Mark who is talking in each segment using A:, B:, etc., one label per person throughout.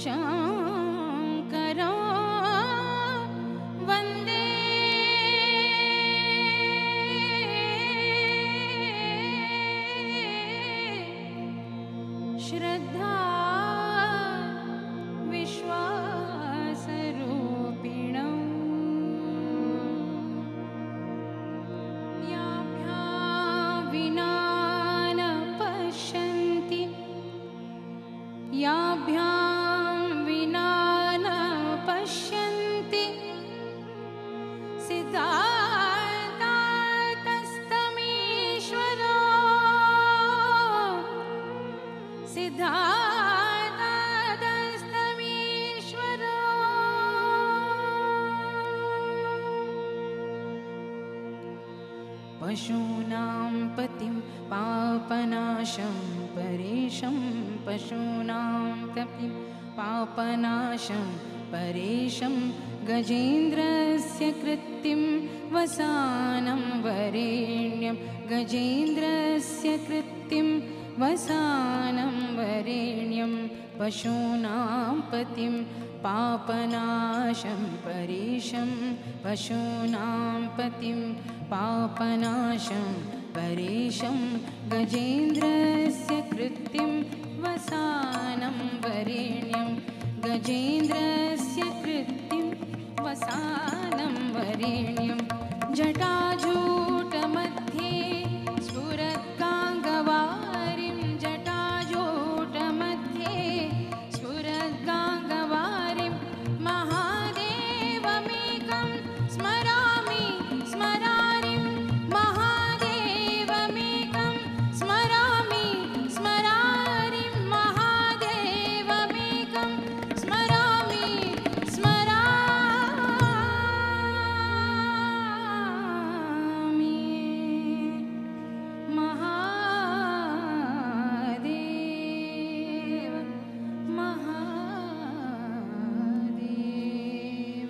A: शङ्करो वन्दे श्रद्धा विश्वासरूपिणौ याभ्यां विना न पश्यन्ति याभ्यां विना न पश्यन्ति सिद्धार्थस्तमीश्वरो सिद्धार्थस्तमीश्वरो पशूनां पतिं पापनाशं परेशं पशूनां पतिं पापनाशं परेशं गजेन्द्रस्य कृत्तिं वसानं वरेण्यं गजेन्द्रस्य कृत्तिं वसानं वरेण्यं पशूनां पतिं पापनाशं परेशं पशूनां पतिं पापनाशं परेशं गजेन्द्रस्य कृत्तिं वसानं वरेण्यं गजेन्द्रस्य कृत्तिं वसानं वरेण्यं जटाजूटमध्ये स्फुरद्गाङ्गवारिं जटाजूटमध्ये स्फुरद्गाङ्गवारिं महादेवमेकं स्मरामि स्मरारिं महादेवमेकं स्मरामि स्मरारिं महादेवमेकं स्मरामि स्मरामि महादेव महादेव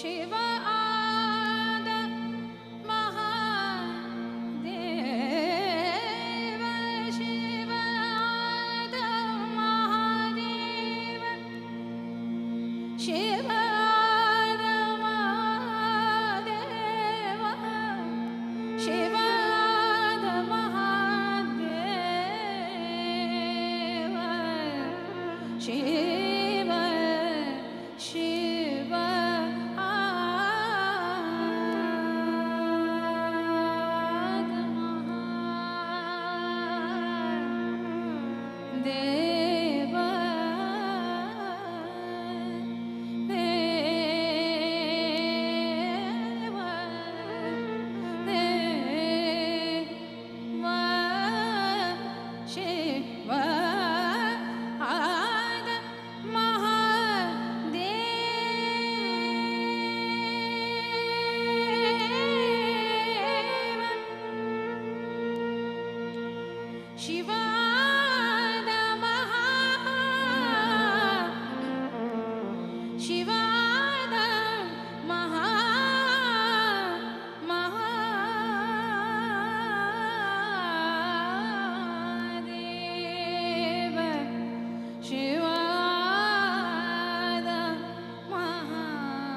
A: शिव आद महादेव शिव आद महादेव शिव आद महादेव शिव आद महादेव शिव शिव देव देव देव शिव आद महादेव शिव शिवाद महादेव शिवाद महादेव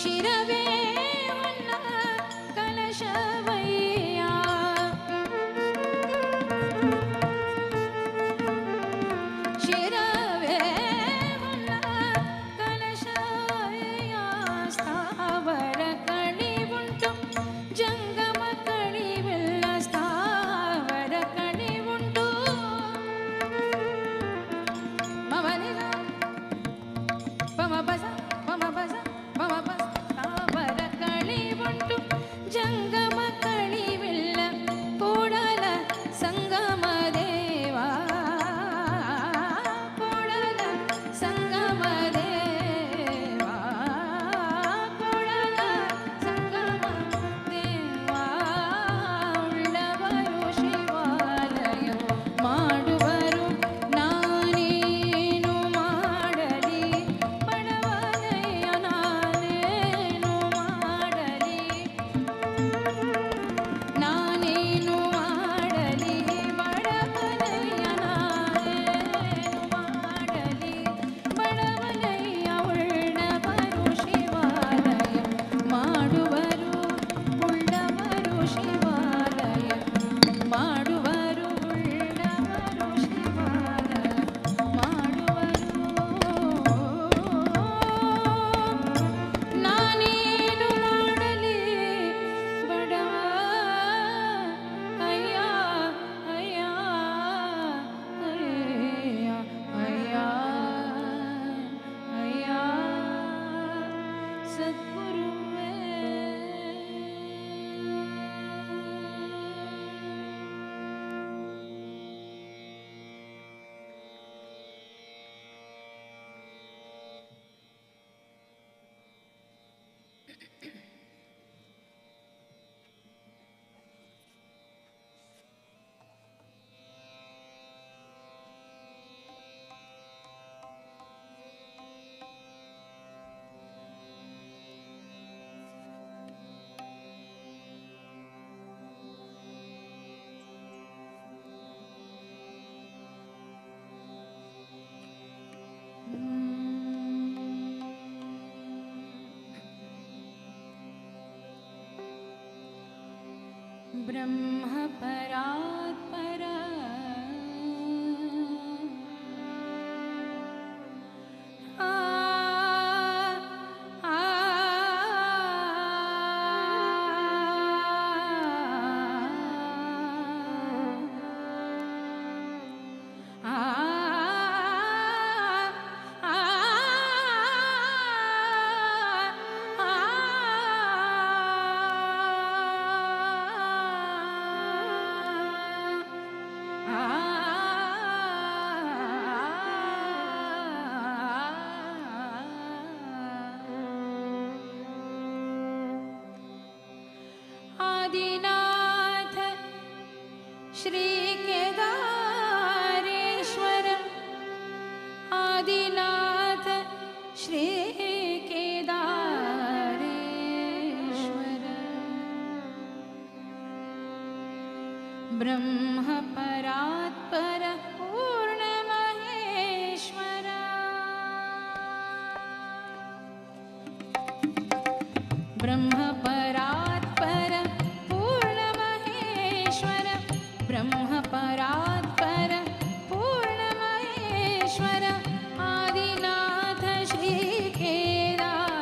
A: ಶಿರವೇ ಉನ್ನ ಕಲಶವಯ್ಯ ಶಿರವೇ ಉನ್ನ ಕಲಶವಯ್ಯ ಸ್ಥಾವರ ಕಣಿವುಂಟು ಜಂಗಮ ಕಣಿವಿಲ್ಲ ಸ್ಥಾವರ ಕಣಿವುಂಟು ಮಮನಿಗ ಪಮಪಸ ಪಮಪಸ ಪಮಪಸ ಸ್ಥಾವರ ಕಣಿವುಂಟು ಜಂಗಮ ಕಣಿವಿಲ್ಲ ಕೂಡಲ ಸಂಗಮ ದೇವ ಕೂಡಲ ಸಂಗಮ ದೇವ ಕೂಡಲ ಸಂಗಮ ದೇವ ಉಳ್ಳವರು ಶಿವಾಲಯ ಮಾಡುವರು ನಾನೇನು ಮಾಡಲಿ ಬಡವನಯ್ಯ ನಾನೇನು ಮಾಡಲಿ ನಾನೇನು ಮಾಡಲಿ ಬಡವನಯ್ಯ ನಾನೇನು ಮಾಡಲಿ ಬಡವನಯ್ಯ ಉಳ್ಳವರು ಶಿವಾಲಯ ಮಾಡುವರು ಉಳ್ಳವರು ಶಿವಾಲಯ ಮಾಡುವರು ಉಳ್ಳವರು ಶಿವಾಲಯ ಮಾಡುವರು ನಾನೇನು ಮಾಡಲಿ ಬಡವ ಅಯ್ಯ ಅಯ್ಯ ಅಯ್ಯ ಅಯ್ಯ ಅಯ್ಯ ಸದ್ಗುರುವೇ ब्रह्म परात्पर आ आ आदिनाथ श्री केदारेश्वर आदिनाथ श्री केदारेश्वर ब्रह्म परात्पर पूर्ण महेश्वर ब्रह्म परात्पर पूर्ण महेश्वर ब्रह्म परात्पर पूर्ण महेश्वर आदिनाथ श्री केदारेश्वर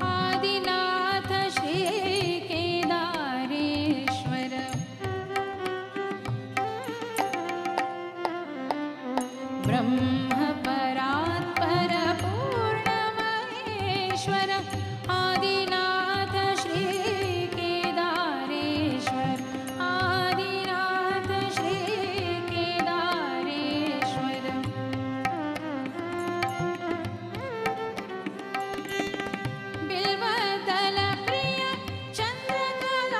A: आदिनाथ श्री केदारेश्वर ब्रह्म परात्पर पूर्ण महेश्वर आदिनाथ श्री केदारेश्वर आदिनाथ श्री केदारेश्वर बिल्वदल प्रिय चंद्रकलाधर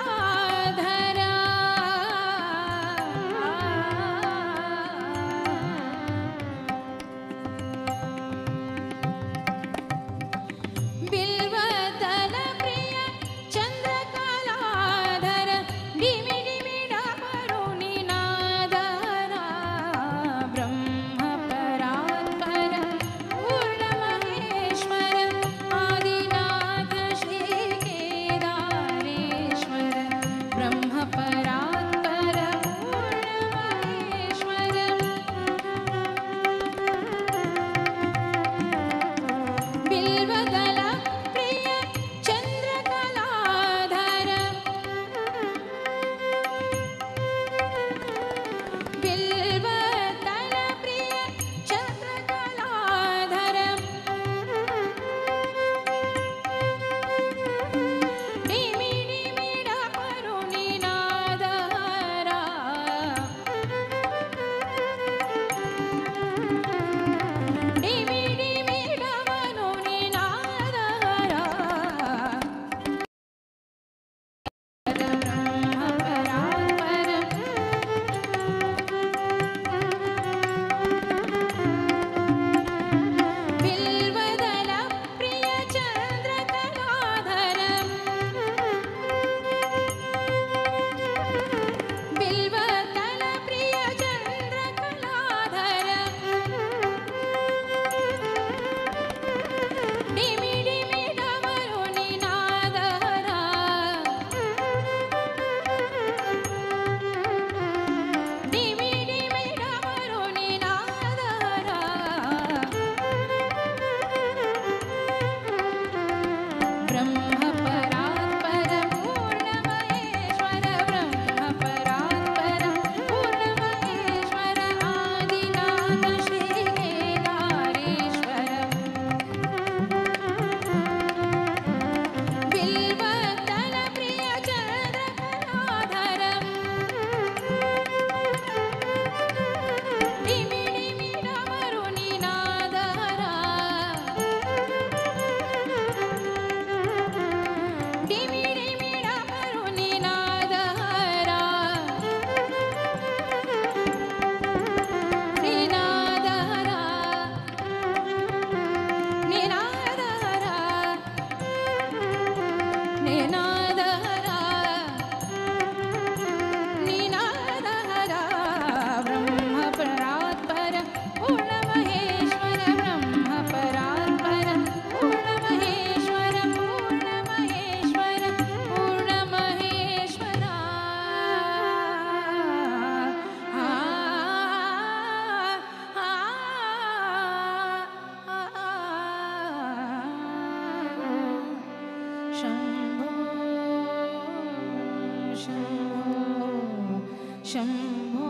A: Shambho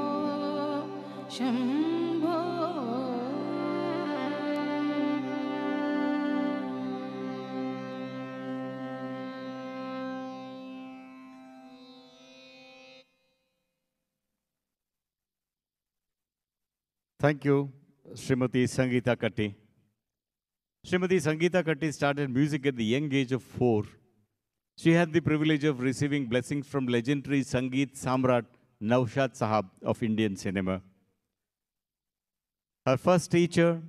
A: Shambho
B: Thank you, Srimati Sangeeta Katti. Srimati Sangeeta Katti started music at the young age of 4. She had the privilege of receiving blessings from legendary Sangeet Samrat Naushad Sahab of Indian cinema. Her first teacher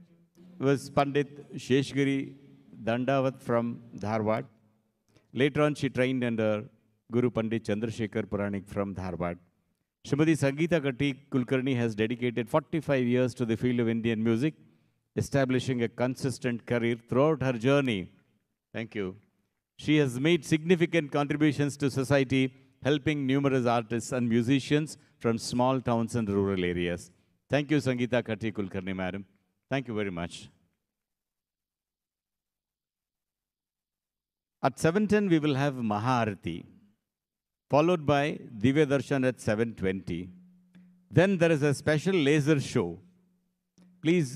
B: was Pandit Sheshgiri Dandavat from Dharwad. Later on, she trained under Guru Pandit Chandrasekhar Puranik from Dharwad. Srimati Sangeeta Katti Kulkarni has dedicated 45 years to the field of Indian music, establishing a consistent career throughout her journey. Thank you. She has made significant contributions to society, helping numerous artists and musicians from small towns and rural areas. Thank you, Sangeeta Katti Kulkarni, madam. Thank you very much. At 7:10, we will have Maharati, followed by Divya Darshan at 7:20. Then there is a special laser show. Please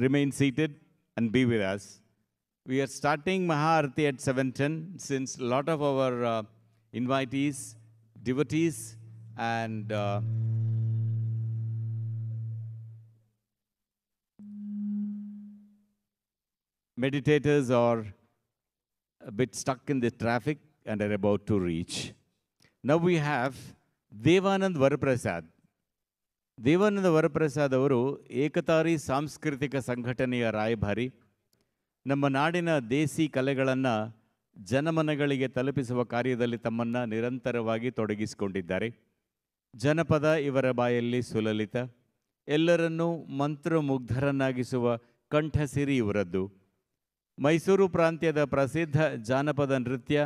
B: remain seated and be with us. We are starting Maharati at 7:10 since a lot of our invitees, devotees, and meditators are a bit stuck in the traffic and are about to reach. Now we have Devanand Varaprasad. Devananda Varaprasad ಅವರು ಏಕತಾರಿ ಸಾಂಸ್ಕೃತಿಕ ಸಂಘಟನೆಯ ರಾಯಭಾರಿ. ನಮ್ಮ ನಾಡಿನ ದೇಸಿ ಕಲೆಗಳನ್ನು ಜನಮನಗಳಿಗೆ ತಲುಪಿಸುವ ಕಾರ್ಯದಲ್ಲಿ ತಮ್ಮನ್ನು ನಿರಂತರವಾಗಿ ತೊಡಗಿಸಿಕೊಂಡಿದ್ದಾರೆ. ಜನಪದ ಇವರ ಬಾಯಲ್ಲಿ ಸುಲಲಿತ, ಎಲ್ಲರನ್ನೂ ಮಂತ್ರಮುಗ್ಧರನ್ನಾಗಿಸುವ ಕಂಠಸಿರಿ ಇವರದ್ದು. ಮೈಸೂರು ಪ್ರಾಂತ್ಯದ ಪ್ರಸಿದ್ಧ ಜಾನಪದ ನೃತ್ಯ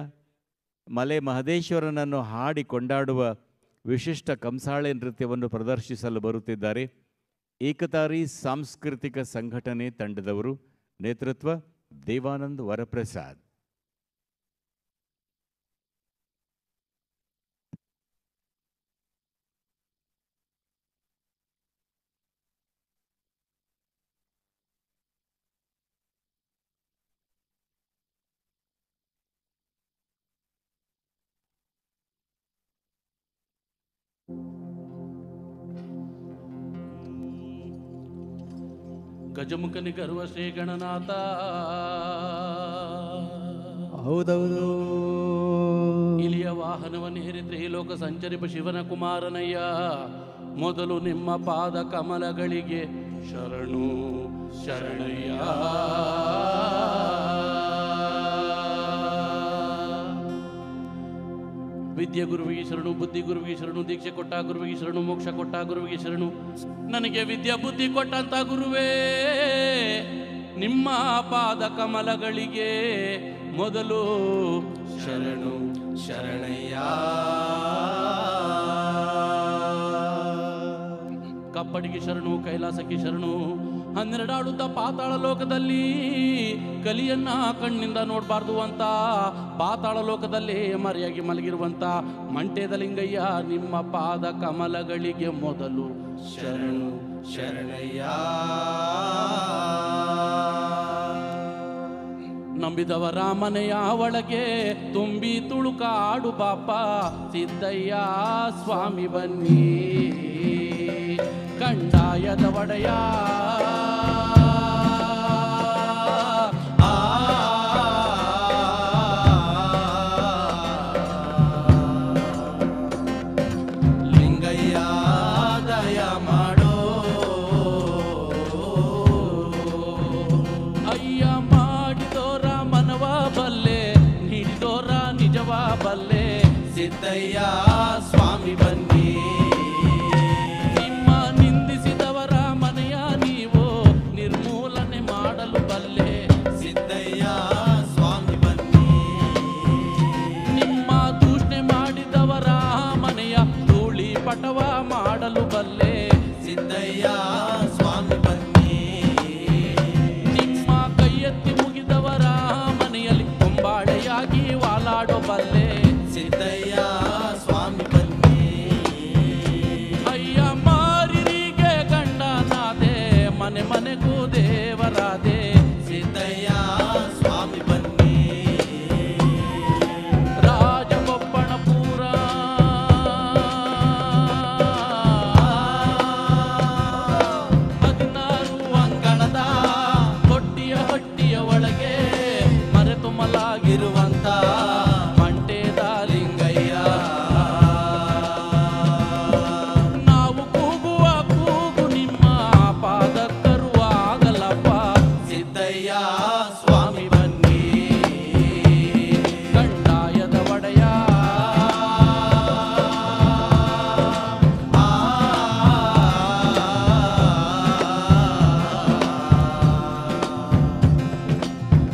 B: ಮಲೆ ಮಹದೇಶ್ವರನನ್ನು ಹಾಡಿ ಕೊಂಡಾಡುವ ವಿಶಿಷ್ಟ ಕಂಸಾಳೆ ನೃತ್ಯವನ್ನು ಪ್ರದರ್ಶಿಸಲು ಬರುತ್ತಿದ್ದಾರೆ. ಏಕತಾರಿ ಸಾಂಸ್ಕೃತಿಕ ಸಂಘಟನೆ ತಂಡದವರು. ನೇತೃತ್ವ ದೇವಾನಂದ್ ವರಪ್ರಸಾದ್.
C: ಗಜಮುಖನಿ ಗರ್ವ ಶ್ರೀ ಗಣನಾಥ.
D: ಹೌದೌದು.
C: ಇಲಿಯ ವಾಹನವನ್ನೇರಿ ತ್ರಿಲೋಕ ಸಂಚರಿಪ ಶಿವನ ಕುಮಾರನಯ್ಯ. ಮೊದಲು ನಿಮ್ಮ ಪಾದ ಕಮಲಗಳಿಗೆ ಶರಣು ಶರಣಯ್ಯ. ವಿದ್ಯೆ ಗುರುವಿಗೆ ಶರಣು, ಬುದ್ಧಿ ಗುರುವಿಗೆ ಶರಣು, ದೀಕ್ಷೆ ಕೊಟ್ಟ ಗುರುವಿಗೆ ಶರಣು, ಮೋಕ್ಷ ಕೊಟ್ಟ ಗುರುವಿಗೆ ಶರಣು. ನನಗೆ ವಿದ್ಯಾ ಬುದ್ಧಿ ಕೊಟ್ಟಂತ ಗುರುವೇ, ನಿಮ್ಮ ಪಾದ ಕಮಲಗಳಿಗೆ ಮೊದಲು ಶರಣು ಶರಣಯ್ಯ. ಕಪ್ಪಡಿಗೆ ಶರಣು, ಕೈಲಾಸಕ್ಕೆ ಶರಣು. 12 ಆಳುತ್ತ ಪಾತಾಳ ಲೋಕದಲ್ಲಿ ಕಲಿಯನ್ನ ಕಣ್ಣಿಂದ ನೋಡಬಾರ್ದು ಅಂತ ಪಾತಾಳ ಲೋಕದಲ್ಲಿ ಮರೆಯಾಗಿ ಮಲಗಿರುವಂತ ಮಂಟೇದ ಲಿಂಗಯ್ಯ, ನಿಮ್ಮ ಪಾದ ಕಮಲಗಳಿಗೆ ಮೊದಲು ಶರಣು ಶರಣಯ್ಯ. ನಂಬಿದವರ ಮನೆಯ ಒಳಗೆ ತುಂಬಿ ತುಳುಕಾಡು ಪಾಪ ಸಿದ್ದಯ್ಯ ಸ್ವಾಮಿ ಬನ್ನಿ ಕಂಡಾಯದ ಒಡೆಯ. ಲಿಂಗಯ್ಯ ದಯ ಮಾಡೋ ಅಯ್ಯ, ಮಾಡಿದೋರ ಮನವ ಬಲ್ಲೆ, ನೀಡಿದೋರ ನಿಜವ ಬಲ್ಲೆ ಸಿದ್ದಯ್ಯ ಸ್ವಾಮಿ ಬನ್ನಿ. ಪಟವ ಮಾಡಲು ಬಲ್ಲೆ ಸಿದ್ದಯ್ಯ ಸ್ವಾಮಿ ಬನ್ನಿ. ನಿಮ್ಮ ಕೈಯೆತ್ತಿ ಮುಗಿದವರ ಮನೆಯಲ್ಲಿ ಕೊಂಬಾಳೆಯಾಗಿ ವಾಲಾಡೋ ಬಲ್ಲೆ ಸಿದ್ದಯ್ಯ ಸ್ವಾಮಿ ಮನೆ ಮನೆಗೂ ದೇವರಾದೆ
E: ಸಿದ್ದಯ್ಯ ಸ್ವಾಮಿ ಬನ್ನಿ
C: ರಾಜಗೊಬ್ಬಣಪುರ ಹದಿನಾರು ಅಂಗಳದ ತೊಟ್ಟಿಯ ಹಟ್ಟಿಯ ಒಳಗೆ ಮರೆತು ಮಲಾಗಿರುವಂತ ಮಂಟೇದ ಲಿಂಗಯ್ಯ ನಾವು ಕೂಗುವ ಕೂಗು ನಿಮ್ಮ ಪಾದಕ್ಕರುವಾಗಲಪ್ಪ
E: ಸಿದ್ದಯ್ಯ ಸ್ವಾಮಿ ಬನ್ನಿ
C: ಕಂದಾಯದ ಒಡೆಯ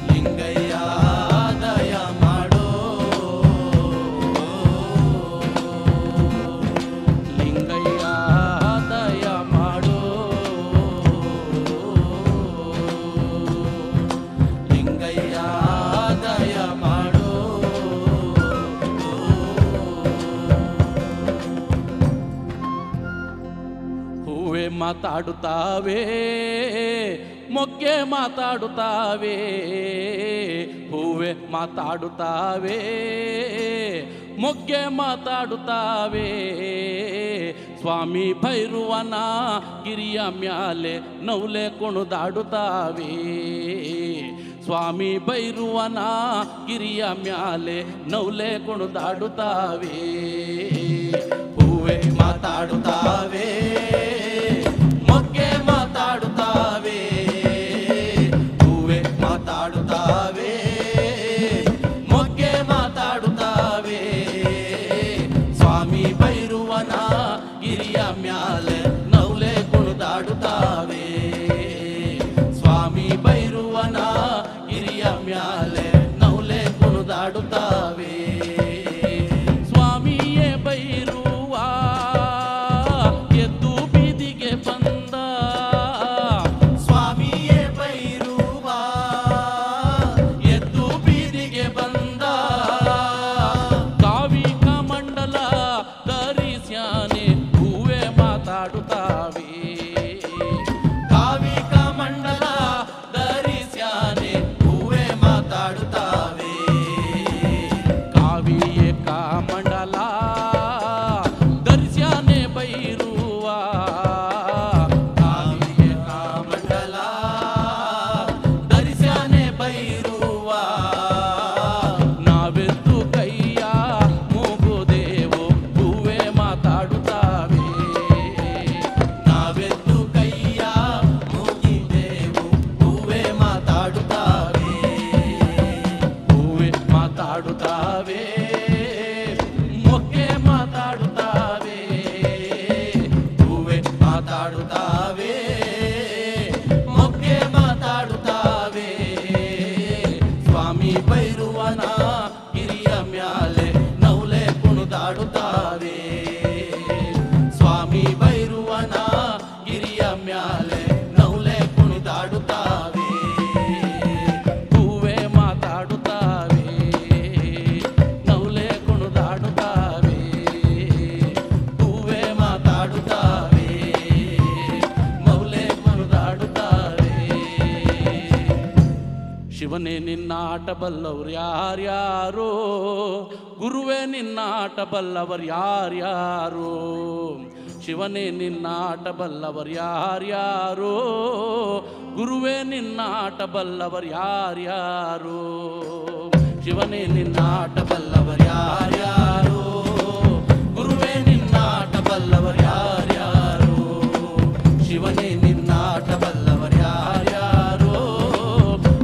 E: ಲಿಂಗಯ್ಯ ದಯ ಮಾಡೋ
C: ಲಿಂಗಯ್ಯ ದಯ ಮಾಡೋ
E: ಲಿಂಗಯ್ಯ ದಯ ಮಾಡೋ
C: ಹೂವೆ ಮಾತಾಡುತ್ತಾವೆ ಮೊಗ್ಗೆ ಮಾತಾಡುತ್ತಾವೆ ಹೂವೆ ಮಾತಾಡುತ್ತಾವೆ ಮೊಗ್ಗೆ ಮಾತಾಡುತ್ತಾವೆ ಸ್ವಾಮಿ ಭೈರವನ ಗಿರಿಯ ಮ್ಯಾಲೆ ನೌಲೆ ಕುಣಿದಾಡುತ್ತಾವೆ ಸ್ವಾಮಿ ಭೈರವನ ಗಿರಿಯ ಮ್ಯಾಲೆ ನೌಲೆ ಕುಣಿದಾಡುತ್ತಾವೆ
E: ಹೂವೆ ಮಾತಾಡುತ್ತಾವೆ ಮೊಗ್ಗೆ ಮಾತಾಡುತ್ತಾವೆ ಹೂವೆ ಮಾತಾಡುತ್ತಾವೆ ಮೊಗ್ಗೆ ಮಾತಾಡುತ್ತಾವೆ ಸ್ವಾಮಿ ಭೈರವನ ಗಿರಿಯ ಮ್ಯಾಲೆ ನೌಲೆ ಕುಣಿದಾಡುತ್ತಾವೆ ಸ್ವಾಮಿ ಭೈರವನ ಗಿರಿಯ ಮ್ಯಾಲೆ ನೌಲೆ ಕುಣಿದಾಡುತ್ತಾವೆ ಸ್ವಾಮಿಯೇ ಭೈರವ ಎದ್ದು ಬೀದಿಗೆ ಬಂದ ಸ್ವಾಮಿಯೇ ಭೈರವ ಎದ್ದು ಬೀದಿಗೆ ಬಂದ ಕಾವಿ ಕಮಂಡಲ ಧರಿಸ್ಯಾನೆ ಹೂವೆ ಮಾತಾಡುತ್ತಾವೆ ಕಾವಿ ಕಮಂಡಲ ಧರಿಸ್ಯಾನೆ ಹೂವೆ ಮಾತಾಡುತ್ತಾವೆ ಕಾವಿಯೇ ಕಮಂಡಲ ಧರಿಸ್ಯಾನೆ ಭೈರವ ಕಾವಿಯೇ ಕಮಂಡಲ ಧರಿಸ್ಯಾನೆ ಭೈರವ ನಾವೆದ್ದು ಕೈಯ ಮೂಗುದೇವು ಹೂವೆ ಮಾತಾಡುತ್ತಾವೆ ನಾವೆದ್ದು ಕೈಯ ಮೂಗಿದೆವು ಹೂವೆ ಮಾತಾಡುತ್ತಾವೆ
C: ಹೂವೆ ಮಾತಾಡುತ್ತಾವೆ ಮೊಗ್ಗೆ ಮಾತಾಡುತ್ತಾವೆ
E: ಹೂವೆ ಮಾತಾಡುತ್ತಾವೆ ಮೊಗ್ಗೆ ಮಾತಾಡುತ್ತಾವೆ ಸ್ವಾಮಿ ಭೈರವನ ಗಿರಿಯ ಮ್ಯಾಲೆ ನೌಲೆ ಕುಣಿದಾಡುತ್ತಾವೆ ಸ್ವಾಮಿ ಭೈರವನ ಗಿರಿಯ ಮ್ಯಾಲೆ ನೌಲೆ ಕುಣಿದಾಡುತ್ತಾವೆ
C: ಹೂವೆ ಮಾತಾಡುತ್ತಾವೆ ನೌಲೆ ಕುಣಿದಾಡುತ್ತಾವೆ
E: ಹೂವೆ ಮಾತಾಡುತ್ತಾವೆ ನೌಲೆ ಕುಣಿದಾಡುತ್ತಾವೆ
C: ಶಿವನೇ ನಿನ್ನಾಟ ಬಲ್ಲವರು ಯಾರ್ಯಾರೋ ಗುರುವೇ ನಿನ್ನಾಟ ಬಲ್ಲವರು ಯಾರ್ಯಾರೋ ಶಿವನೇ ನಿನ್ನಾಟ ಬಲ್ಲವರು ಯಾರ್ಯಾರೋ ಗುರುವೇ ನಿನ್ನಾಟ ಬಲ್ಲವರು ಯಾರ್ಯಾರೋ ಶಿವನೇ ನಿನ್ನಾಟ ಬಲ್ಲವರು ಯಾರ್ಯಾರೋ
E: ಗುರುವೇ ನಿನ್ನಾಟ ಬಲ್ಲವರು ಯಾರ್ಯಾರೋ ಶಿವನೇ ನಿನ್ನಾಟ ಬಲ್ಲವರು ಯಾರ್ಯಾರೋ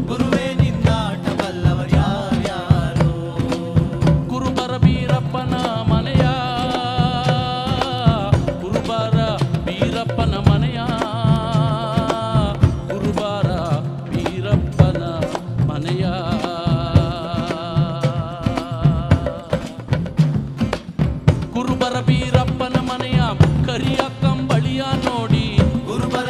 E: ಗುರುವೇ ನಿನ್ನಾಟ ಬಲ್ಲವರು ಯಾರ್ಯಾರೋ
C: ಕುರುಬರ ಬೀರಪ್ಪನ ಮನೆಯ ಕುರುಬರ ಬೀರಪ್ಪನ ಮನೆಯ ಕುರುಬರ ಬೀರಪ್ಪನ ಮನೆಯ ಕುರುಬರ ಬೀರಪ್ಪನ ಮನೆಯ ಕರಿಯ ಕಂಬಳಿಯ ನೋಡಿ
E: ಗುರುಬರ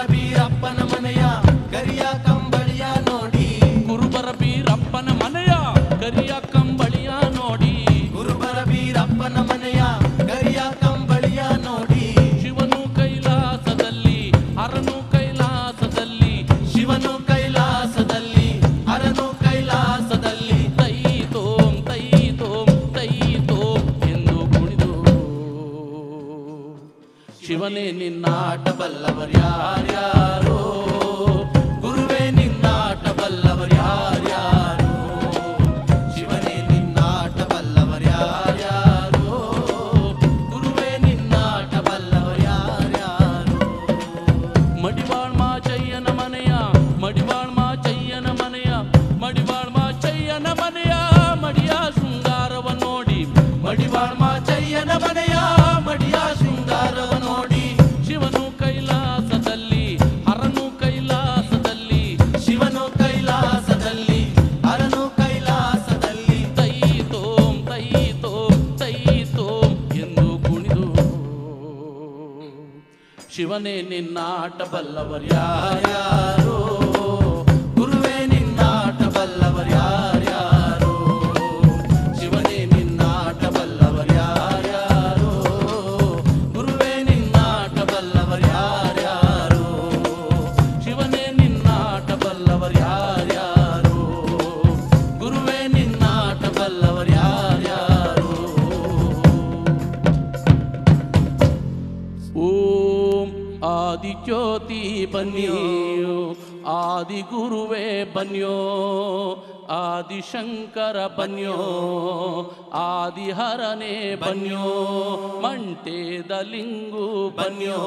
C: ಶಿವನೇ ನಿನ್ನಾಟ ಬಲ್ಲವರ್ಯಾರ್ಯಾರೋ ಗುರುವೇ ನಿನ್ನಾಟ ಬಲ್ಲವರ್ಯಾರ್ಯಾರೋ ಶಿವನೇ ನಿನ್ನಾಟ ಬಲ್ಲವರ್ಯಾರ್ಯಾರೋ ಗುರುವೇ ನಿನ್ನಾಟ ಬಲ್ಲವರ್ಯಾರ್ಯಾರೋ ಮಡಿವಾಳ್ ಮಾಚಯ್ಯನ ಮನೆಯ ಮಡಿವಾಳ್ ಮಾಚಯ್ಯನ ಮನೆಯ ಮಡಿವಾಳ್ ಮಾಚಯ್ಯನ ಮನೆಯ ಮಡಿಯ ಶೃಂಗಾರವ ನೋಡಿ ಮಡಿವಾಳ್ ಮಾಚಯ್ಯನ ಮನೆಯ ಮಡಿಯ ಶೃಂಗಾರವ ನೋಡಿ ಶಿವನು ಕೈಲಾಸದಲ್ಲಿ ಹರನು ಕೈಲಾಸದಲ್ಲಿ ಶಿವನು ಕೈಲಾಸದಲ್ಲಿ ಹರನು ಕೈಲಾಸದಲ್ಲಿ ತೈ ತೋಂ ಎಂದು ಕುಣಿದು ಶಿವನೇ ನಿನ್ನಾಟ ಬಲ್ಲವರ್ಯಾರ್ಯಾರೋ ಗುರುವೇ ನಿನ್ನಾಟ ಬಲ್ಲವರ್ಯಾರ್ಯಾರೋ ಶಿವನೇ ನಿನ್ನಾಟ ಬಲ್ಲವರ್ಯಾರ್ಯಾರೋ ಗುರುವೇ ನಿನ್ನಾಟ ಬಲ್ಲವರ್ಯಾರ್ಯಾರೋ ಶಿವನೇ ನಿನ್ನಾಟ ಬಲ್ಲವರ್ಯಾರ್ಯಾರೋ ಗುರುವೇ ನಿನ್ನಾಟ ಬಲ್ಲವರ್ಯಾರ್ಯಾರೋ ಓಂ ಆದಿಜ್ಯೋತಿ ಬನ್ನಿಯೋ ಆದಿ ಗುರುವೇ ಬನ್ಯೋ ಆದಿಶಂಕರ ಬನ್ಯೋ ಆದಿಹರನೇ ಬನ್ಯೋ ಮಂಟೇದ ಲಿಂಗು ಬನ್ಯೋ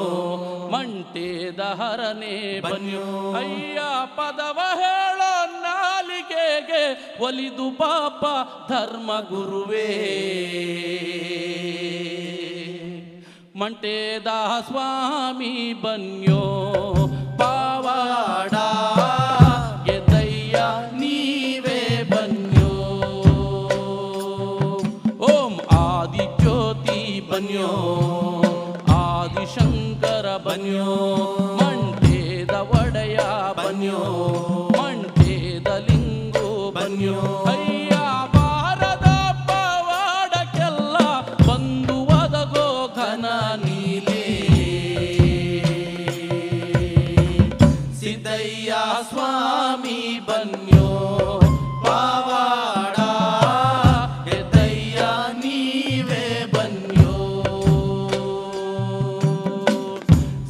C: ಮಂಟೇದ ಹರನೇ ಬನ್ಯೋ ಅಯ್ಯ ಪದವ ಹೇಳೋ ನಾಲಿಗೆಗೆ ಒಲಿದು ಪಾಪ ಧರ್ಮ ಗುರುವೇ ಮಂಟೇದ ಸ್ವಾಮಿ ಬನ್ಯೋ ಪಾವಾಡ ಗೆದ್ದಯ್ಯ ನೀವೇ ಬನ್ಯೋ ಓಂ ಆದಿಜ್ಯೋತಿ ಬನ್ಯೋ ಆದಿಶಂಕರ ಬನ್ಯೋ ಮಂಟೇದ ಒಡೆಯ ಬನ್ಯೋ ಮಂಟೇದ ಲಿಂಗು ಬನ್ಯೋ ಅಯ್ಯ ಬಾರದ ಪವಾಡಕ್ಕೆಲ್ಲ ಬಂದು ಒದಗೋ ಘನ ನೀಲೇ ಸಿದ್ದಯ್ಯ ಸ್ವಾಮಿ ಬನ್ಯೋ ಪಾವಾಡ ಎದ್ದಯ್ಯ ನೀವೇ ಬನ್ಯೋ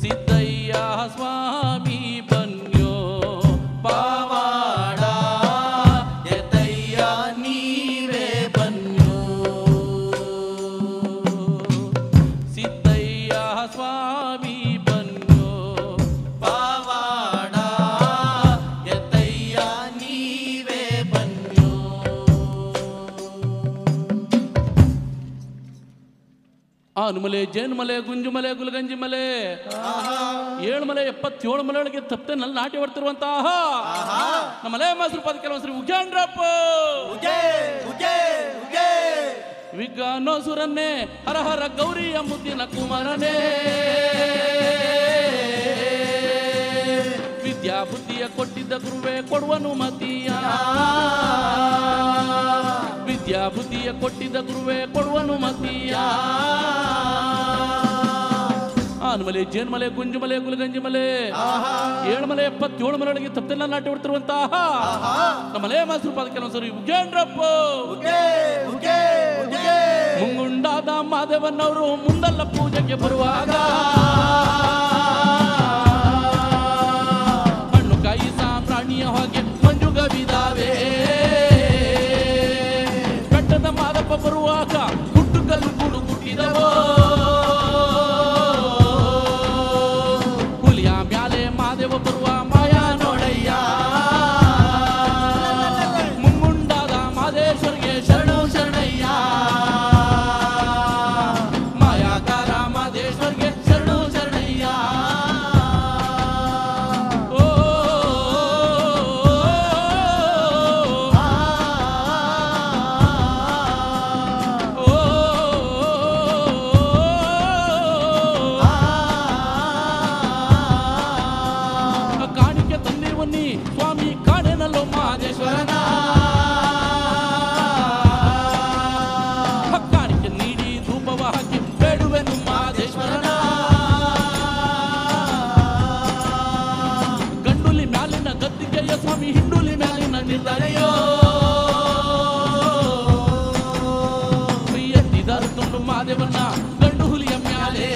C: ಸಿದ್ದಯ್ಯ ಸ್ವಾಮಿ ಬನ್ಯೋ ಪಾವಾಡ ಎದ್ದಯ್ಯ ನೀವೇ ಬನ್ಯೋ ಸಿದ್ದಯ್ಯ ಸ್ವಾಮಿ ಬನ್ಯೋ ಪಾವಾಡ ಎದ್ದಯ್ಯ ನೀವೇ ಬನ್ಯೋ ಆನುಮಲೆ ಜೇನುಮಲೆ ಗುಂಜುಮಲೆ ಗುಲಗಂಜಿಮಲೆ 7 ಮಲೆ 77 ಮಲೆಗಳಿಗೆ ತಪ್ಪದೆ ನಲ್ಲಿ ನಾಟ್ಯ ಹೊಡ್ತಿರುವಂತಹ ನಮ್ಮ ಮಲೆ ಮಾಸ್ರು ಪದ ಕೆಲವೊಂದ್ಸರಿ ಉಗ್ಯಾಂಡ್ರಪ್ಪ ವಿಜ್ಞಾನೋಸುರನ್ನೇ ಹರಹರ ಗೌರಿಯ ಮುದ್ದಿನ ಕುಮಾರನೇ ವಿದ್ಯಾ ಬುದ್ಧಿಯ ಕೊಟ್ಟಿದ್ದ ಗುರುವೇ ಕೊಡುವನು ಮತಿಯ ವಿದ್ಯಾ ಬುದ್ಧಿಯ ಕೊಟ್ಟಿದ್ದ ಗುರುವೇ ಕೊಡುವನು ಮತಿಯ ಆನುಮಲೆ ಜೇನುಮಲೆ ಗುಂಜುಮಲೆ ಗುಲಗಂಜಿಮಲೆ 7 ಮಲೆ 77 ಮಲೆಗಳಿಗೆ ತಪ್ಪದೆಲ್ಲ ನಾಟ್ಯ ಹೊಡ್ತಿರುವಂತಹ ನಮ್ಮ ಮಲೆ ಮಾಸ್ರು ಪದ ಕೆಲವೊಂದ್ಸರಿ ಉಗ್ಯಾಂಡ್ರಪ್ಪ ಮುಂಗುಂಡಾದ ಮಾದೇವನವರು ಮುಂದಲ್ಲ ಪೂಜೆಗೆ ಬರುವಾಗ ಹಣ್ಣು ಕಾಯಿ ಸಾಂಬ್ರಾಣಿಯ ಹೊಗೆ ಮಂಜುಗವಿದಾವೆ ಬೆಟ್ಟದ ಮಾದಪ್ಪ ಬರುವಾಗ ಗುಟ್ಟು ಕಲ್ಲು ಗೂಡು ಗುಟ್ಟಿದವೋ ಹುಲಿಯ ಮ್ಯಾಲೆ ಮಾದೇವ ಬರುವ ಮಾಯಾ ನೋಡಯ್ಯ ಮುಂಗುಂಡಾದ ಮಾದೇಶ್ವರಿಗೆ ಶರಣು ಶರಣಯ್ಯ ಮಾಯಾಕಾರ ಮಾದೇಶ್ವರಿಗೆ ಶರಣು ಶರಣಯ್ಯ ಓ ಕಾಣಿಕೆ ತಂದಿರುವನ್ನಿ ಸ್ವಾಮಿ ಕಾಣೆನಲ್ಲೋ ಮಾದೇಶ್ವರನ ಕಾಣಿಕೆ ನೀಡಿ ಧೂಪವ ಹಾಕಿ ಬೇಡುವೆನು ಮಾದೇಶ್ವರನ ಗಂಡುಲಿ ಮ್ಯಾಲಿನ ಗದ್ದಿಗೆಯ ಸ್ವಾಮಿ ಹಿಂಡುಲಿ ಮ್ಯಾಲಿನ ನಿರ್ಧಾರೆಯೋ ಎತ್ತಿದರು ತುಂಡು ಮಾದೇವನ್ನ ಗಂಡು ಹುಲಿಯ ಮ್ಯಾಲೆ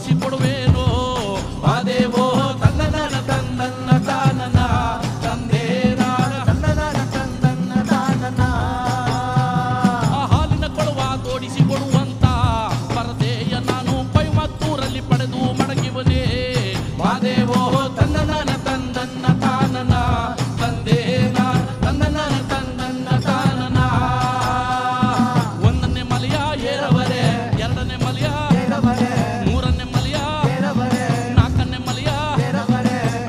C: ತೋಡಿಸಿಕೊಡುವೇನೋ ಮಾದೇವೋ ತಂದನ ತಂದನ್ನ ತಾನನ ತಂದೆ ನಾನ ತಂದನ ತಂದನ್ನ ತಾನನ ಆ ಹಾಲಿನ ಕೊಳುವ ತೋಡಿಸಿಕೊಡುವಂತ ಪರದೆಯ ನಾನು ಪೈಮತ್ತೂರಲ್ಲಿ ಪಡೆದು ಮಡಗಿವನೇ ಮಾದೇವೋ ತಂದನ ತಂದನ್ನ ತಾನನ ತಂದೆ ನಾನ ತಂದನ ತಂದನ್ನ ತಾನನ ಒಂದನೇ ಮಲೆಯ ಏರವರೆ ಎರಡನೇ ಮಲೆಯ ಮೂರನೇ ಮಲೆಯ ನಾಲ್ಕನೇ ಮಲೆಯ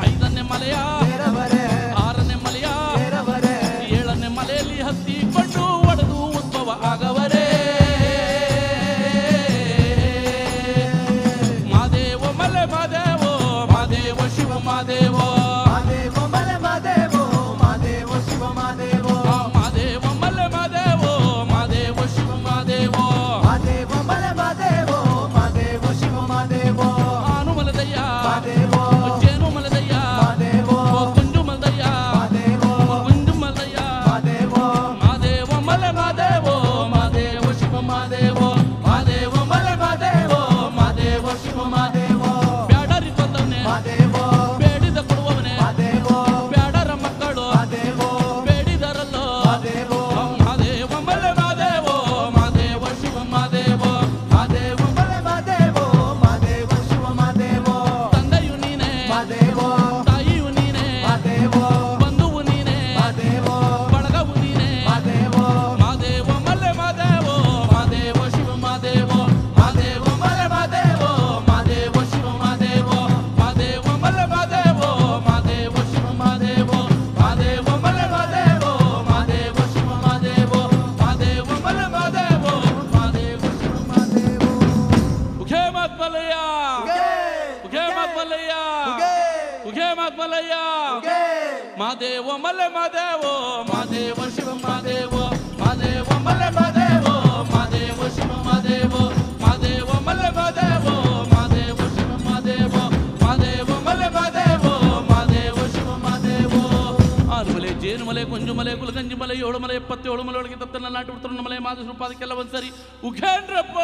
C: ಐದನೇ ಮಲೆಯ ಆರನೇ ಮಲೆಯ ಏಳನೇ ಮಲೆಯಲ್ಲಿ ಹತ್ತಿಕೊಂಡು ಒಡೆದು ಉದ್ಭವ ಆಗವರೇ ಮಾದೇವ ಮಲೆ ಮಾದೇವೋ ಮಾದೇವ ಶಿವ ಮಾದೇವೋ ಮಾದೇವ ಮಲೆ ಮಾದೇವೋ ಮಾದೇವ ಶಿವ ಮಾದೇವೋ ಮಾದೇವ ಮಲೆ ಮಾದೇವೋ ಮಾದೇವ ಶಿವ ಮಾದೇವೋ ಮಾದೇವ ಮಲೆ ಮಾದೇವೋ ಮಾದೇವ ಶಿವ ಮಾದೇವೋ ಆನು ಮಲದಯ್ಯ ಮಾದೇವೋ ಜೇನು ಮಲದಯ್ಯ ಮಾದೇವೋ ಕುಂಜು ಮಲದಯ್ಯ ಮಾದೇವೋ ಕುಂಜು ಮಲದಯ್ಯ ಮಾದೇವೋ ಮಾದೇವ ಮಲೆ ಮಾದೇವೋ ಮಾದೇವ ಶಿವ ಮಾದೇವೋ ಮಾದೇವ ಮಲೆ ಮಾದೇವೋ ಮಾದೇವ ಶಿವ ಮಾದೇವೋ ಬ್ಯಾಡರಿ ತಂದವನೇ ಮಾದೇವೋ ಬೇಡಿದ ಕೊಡುವವನೇ ಮಾದೇವೋ ಬ್ಯಾಡರ ಮಕ್ಕಳು ಮಾದೇವೋ ಬೇಡಿದರಲ್ಲೋ ಮಾದೇವೋ ಮಾದೇವ ಮಲೆ ಮಾದೇವೋ ಮಾದೇವ ಶಿವ ಮಾದೇವೋ ಮಾದೇವ ಮಲೆ ಮಾದೇವೋ ಮಾದೇವ ಶಿವ ಮಾದೇವೋ ತಂದೆಯು ನೀನೇ ಮಾದೇವೋ ತಾಯಿಯು ನೀನೇ ಮಾದೇವೋ ಬಂಧುವು ನೀನೇ ಮಾದೇವೋ ಬಳಗವು ನೀನೇ ಮಾದೇವೋ ಮಾದೇವ ಮಲೆ ಮಾದೇವೋ ಮಾದೇವ ಶಿವ ಮಾದೇವೋ ಮಾದೇವ ಮಲೆ ಮಾದೇವೋ ಮಾದೇವ ಶಿವ ಮಾದೇವೋ ಮಾದೇವ ಮಲೆ ಮಾದೇವೋ ಮಾದೇವ ಶಿವ ಮಾದೇವೋ ಮಾದೇವ ಮಲೆ ಮಾದೇವೋ ಮಾದೇವ ಶಿವ ಮಾದೇವೋ ಮಾದೇವ ಮಲೆ ಮಾದೇವೋ ಮಾದೇವ ಶಿವ ಮಾದೇವೋ ಉಘೇ ಮತ್ ಬಲಯ್ಯ ಉಘೇ ಮತ್ ಬಲಯ್ಯ ಉಘೇ ಮತ್ ಬಲಯ್ಯ ಮಾದೇವ ಮಲೆ ಮಾದೇವೋ ಮಾದೇವ ಶಿವ ಮಾದೇವೋ ಮಾದೇವ ಮಲೆ ಮಾದೇವೋ ಮಾದೇವ ಶಿವ ಮಾದೇವೋ ಮಾದೇವ ಮಲೆ ಮಾದೇವೋ ಮಾದೇವ ಶಿವ ಮಾದೇವೋ ಮಾದೇವ ಮಲೆ ಮಾದೇವೋ ಮಾದೇವ ಶಿವ ಮಾದೇವೋ ಆರು ಮಲೆ ಜೇನು ಮಲೆ ಕೊಂಜು ಮಲೆ ಕುಲಗಂಜಿ ಮಲೆ 7 ಮಲೆ 77 ಮಲೆ ಒಳಗೆ ತತ್ತನ್ನ ನಾಟಿ ಬಿಡ್ತಾರ ಮಲೆ ಮಾದೇಶ್ವರ ಪಾದಕ್ಕೆಲ್ಲ ಒಂದ್ಸರಿ ಉಘೇಂದ್ರಪ್ಪ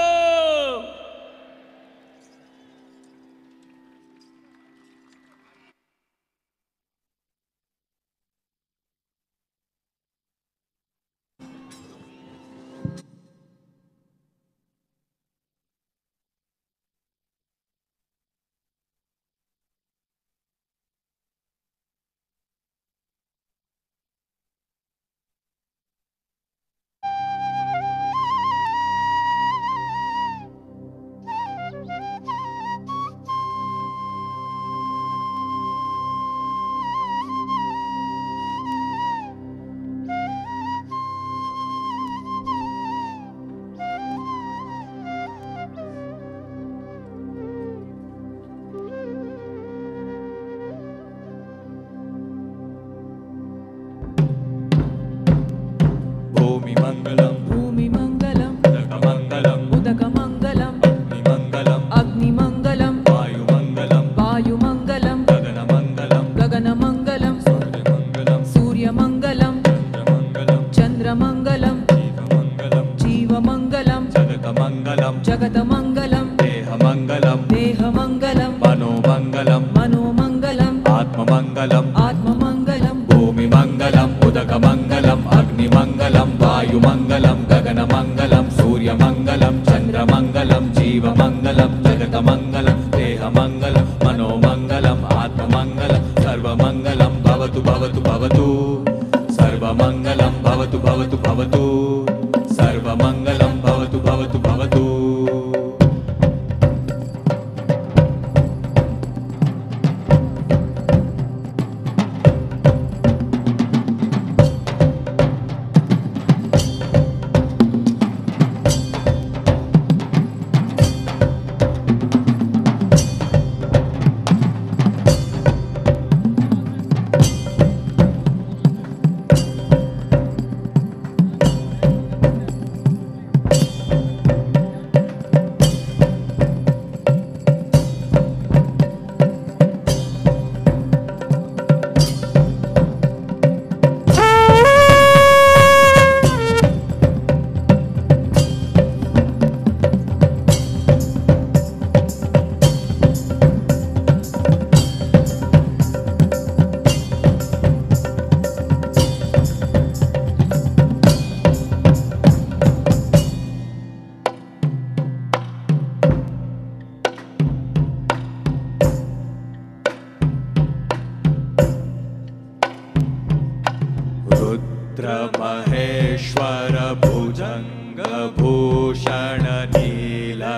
E: भूमिमङ्गलं
F: भूमिमङ्गलं
E: उदकमङ्गलं
F: उदकमङ्गलं
E: अग्निमङ्गलं
F: अग्निमङ्गलं
E: वायुमङ्गलं
F: वायुमङ्गलं
E: गगनमङ्गलं
F: गगनमङ्गलं
E: सूर्यमङ्गलं
F: सूर्यमङ्गलं
E: चन्द्रमङ्गलं
F: चन्द्रमङ्गलं
E: जीवमङ्गलं
F: जीवमङ्गलं
E: जगतमङ्गलं
F: जगतमङ्गलं
E: देहमङ्गलं
F: देहमङ्गलं
E: मनोमङ्गलं
F: मनोमङ्गलं
E: आत्ममङ्गलं
F: आत्ममङ्गलं
E: भूमिमङ्गलं उदकमङ्गलं अग्निमङ्गलं वायुमङ्गलं गगनमङ्गलं सूर्यमङ्गलं चन्द्रमङ्गलं जीवमङ्गलं जगतमङ्गलं देहमङ्गलं मनोमङ्गलं आत्ममङ्गलं सर्वमङ्गलं भवतु भवतु भवतु सर्वमङ्गलं भवतु भवतु भवतु सर्वमङ्गलं भवतु भवतु भवतु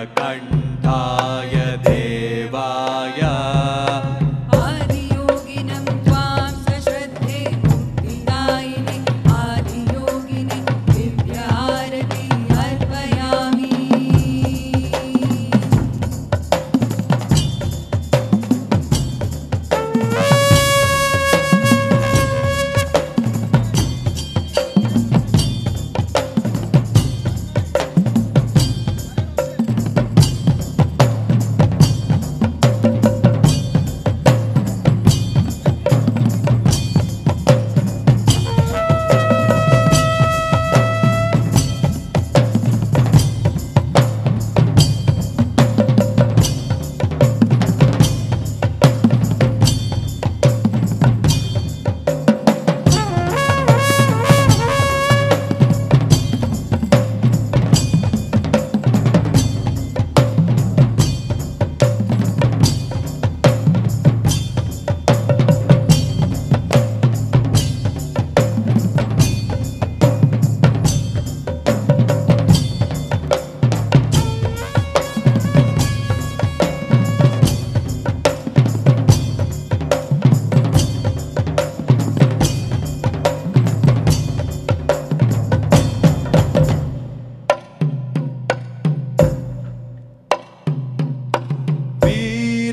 E: नीलकण्ठाय देवाय
F: आदियोगिनं त्वां सश्रद्धे मुक्तिदायिने आदियोगिने दिव्यारति अर्पयामि।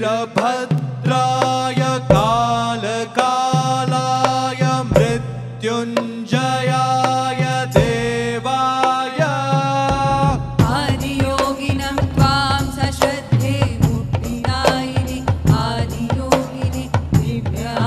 F: वीरभद्राय कालकालाय मृत्युञ्जयाय देवाय आदियोगिनं त्वां सश्रद्धे मुक्तिदायिने आदियोगिने दिव्यारतिमर्पयामि।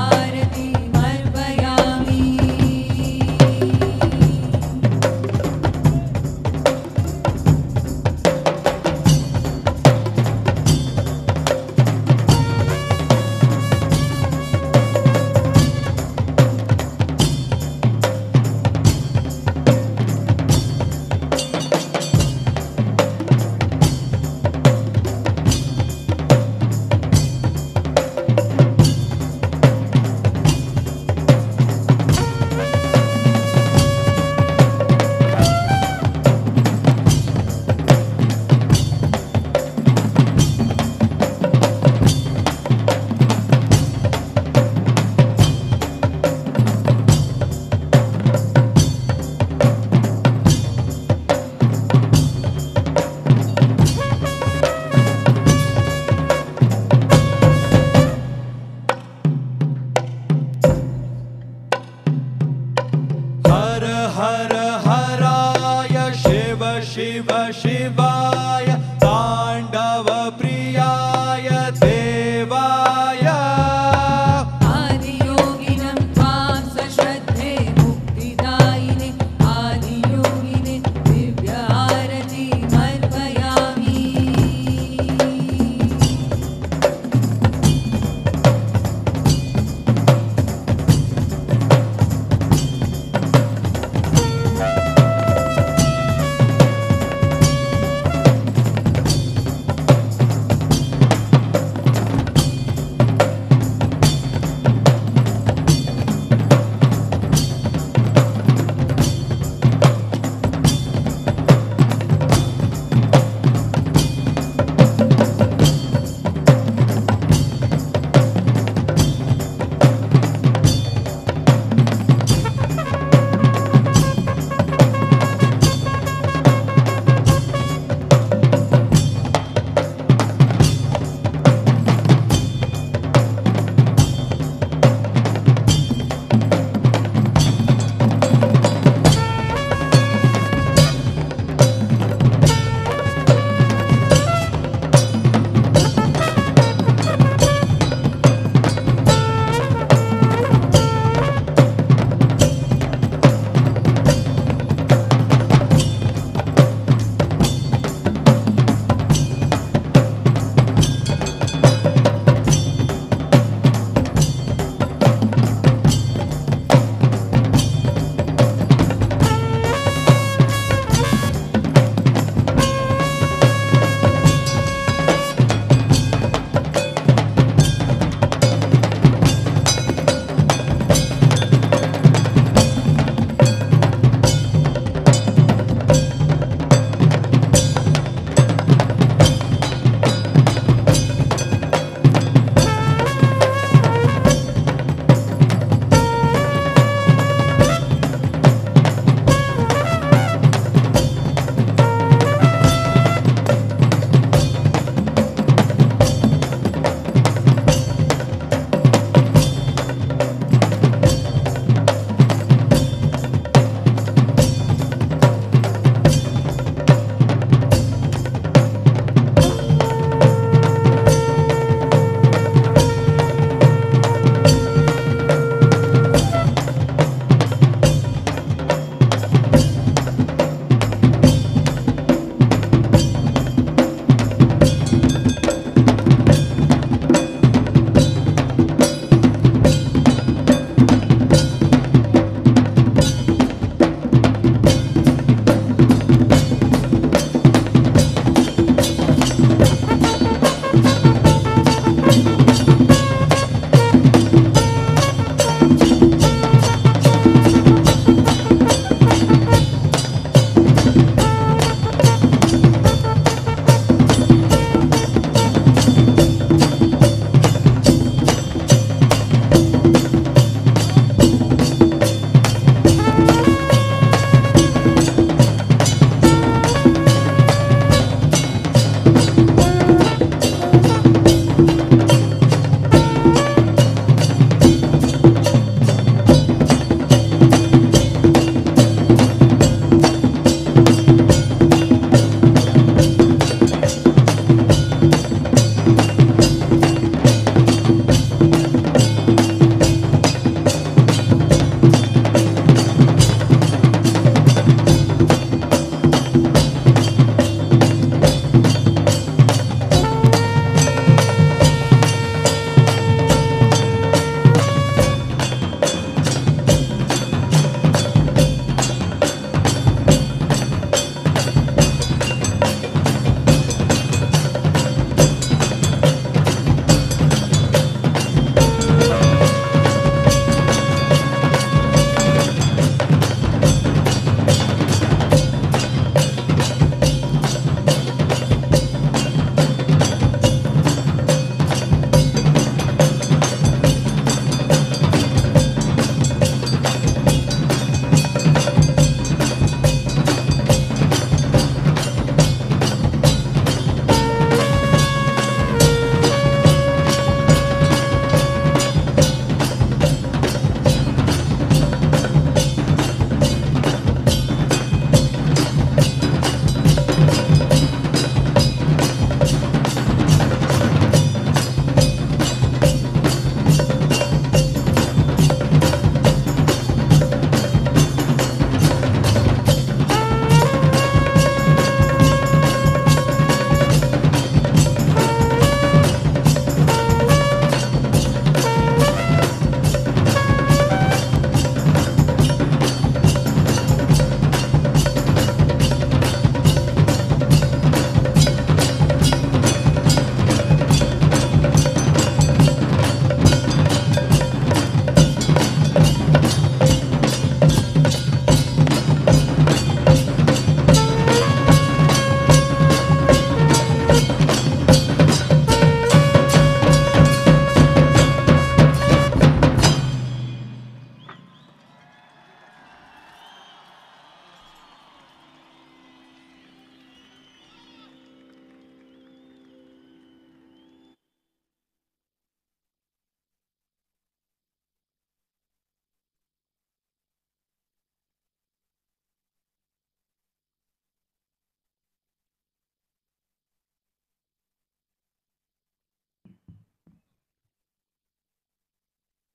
F: हर हर हराय शिव शिव शिवाय ताण्डव प्रियाय देवाय आदियोगिनं त्वां सश्रद्धे मुक्तिदायिने आदियोगिने दिव्यारतिमर्पयामि।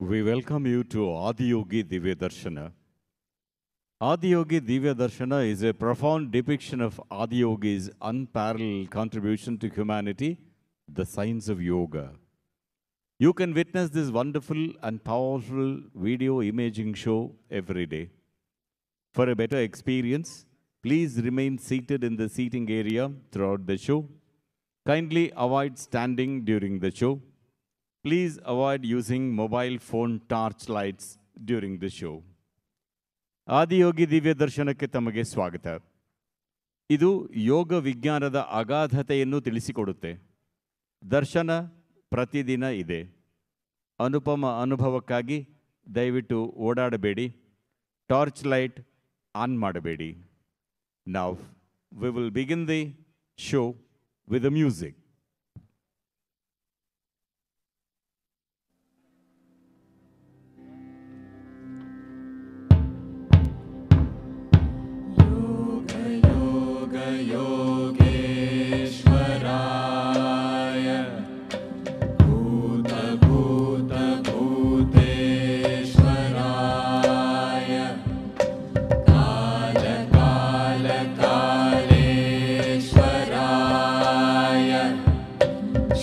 B: We welcome you to Adiyogi Divya Darshana. Adiyogi Divya Darshana is a profound depiction of Adiyogi's unparalleled contribution to humanity, the science of yoga. You can witness this wonderful and powerful video imaging show every day. For a better experience, please remain seated in the seating area throughout the show. Kindly avoid standing during the show. Please avoid using mobile phone torch lights during the show. Adiyogi ದಿವ್ಯ ದರ್ಶನಕ್ಕೆ ತಮಗೆ ಸ್ವಾಗತ. ಇದು ಯೋಗ ವಿಜ್ಞಾನದ ಅಗಾಧತೆಯನ್ನು ತಿಳಿಸಿಕೊಡುತ್ತೆ. ದರ್ಶನ ಪ್ರತಿದಿನ ಇದೆ. ಅನುಪಮ ಅನುಭವಕ್ಕಾಗಿ ದಯವಿಟ್ಟು ಓಡಾಡಬೇಡಿ. ಟಾರ್ಚ್ ಲೈಟ್ ಆನ್ ಮಾಡಬೇಡಿ. Now we will begin the show with the music.
F: योगेश्वराय भूतभूतभूतेश्वराय कालकालकालेश्वराय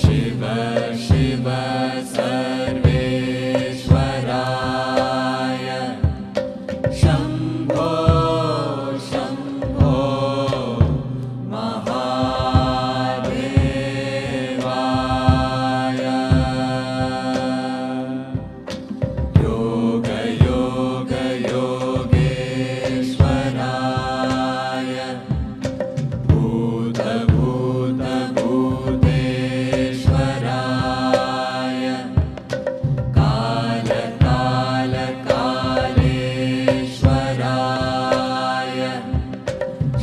F: शिव शिव सर्वेश्वराय शम्भो शम्भो महादेवाय योग योग योगेश्वराय भूत भूत भूतेश्वराय काल काल कालेश्वराय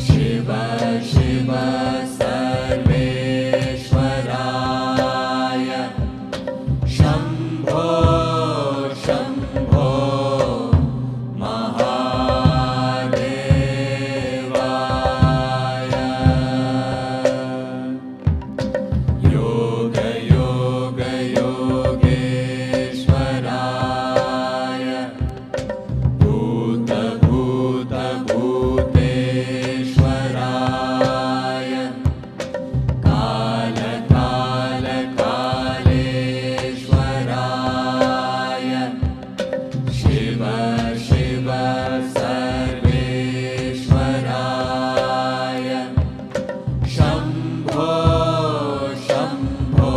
F: शिव शिव सर्वेश्वराय शम्भो शम्भो महादेवाय योग योग योगेश्वराय भूत भूत भूतेश्वराय काल काल कालेश्वराय शिव शिव सर्वेश्वराय शम्भो शम्भो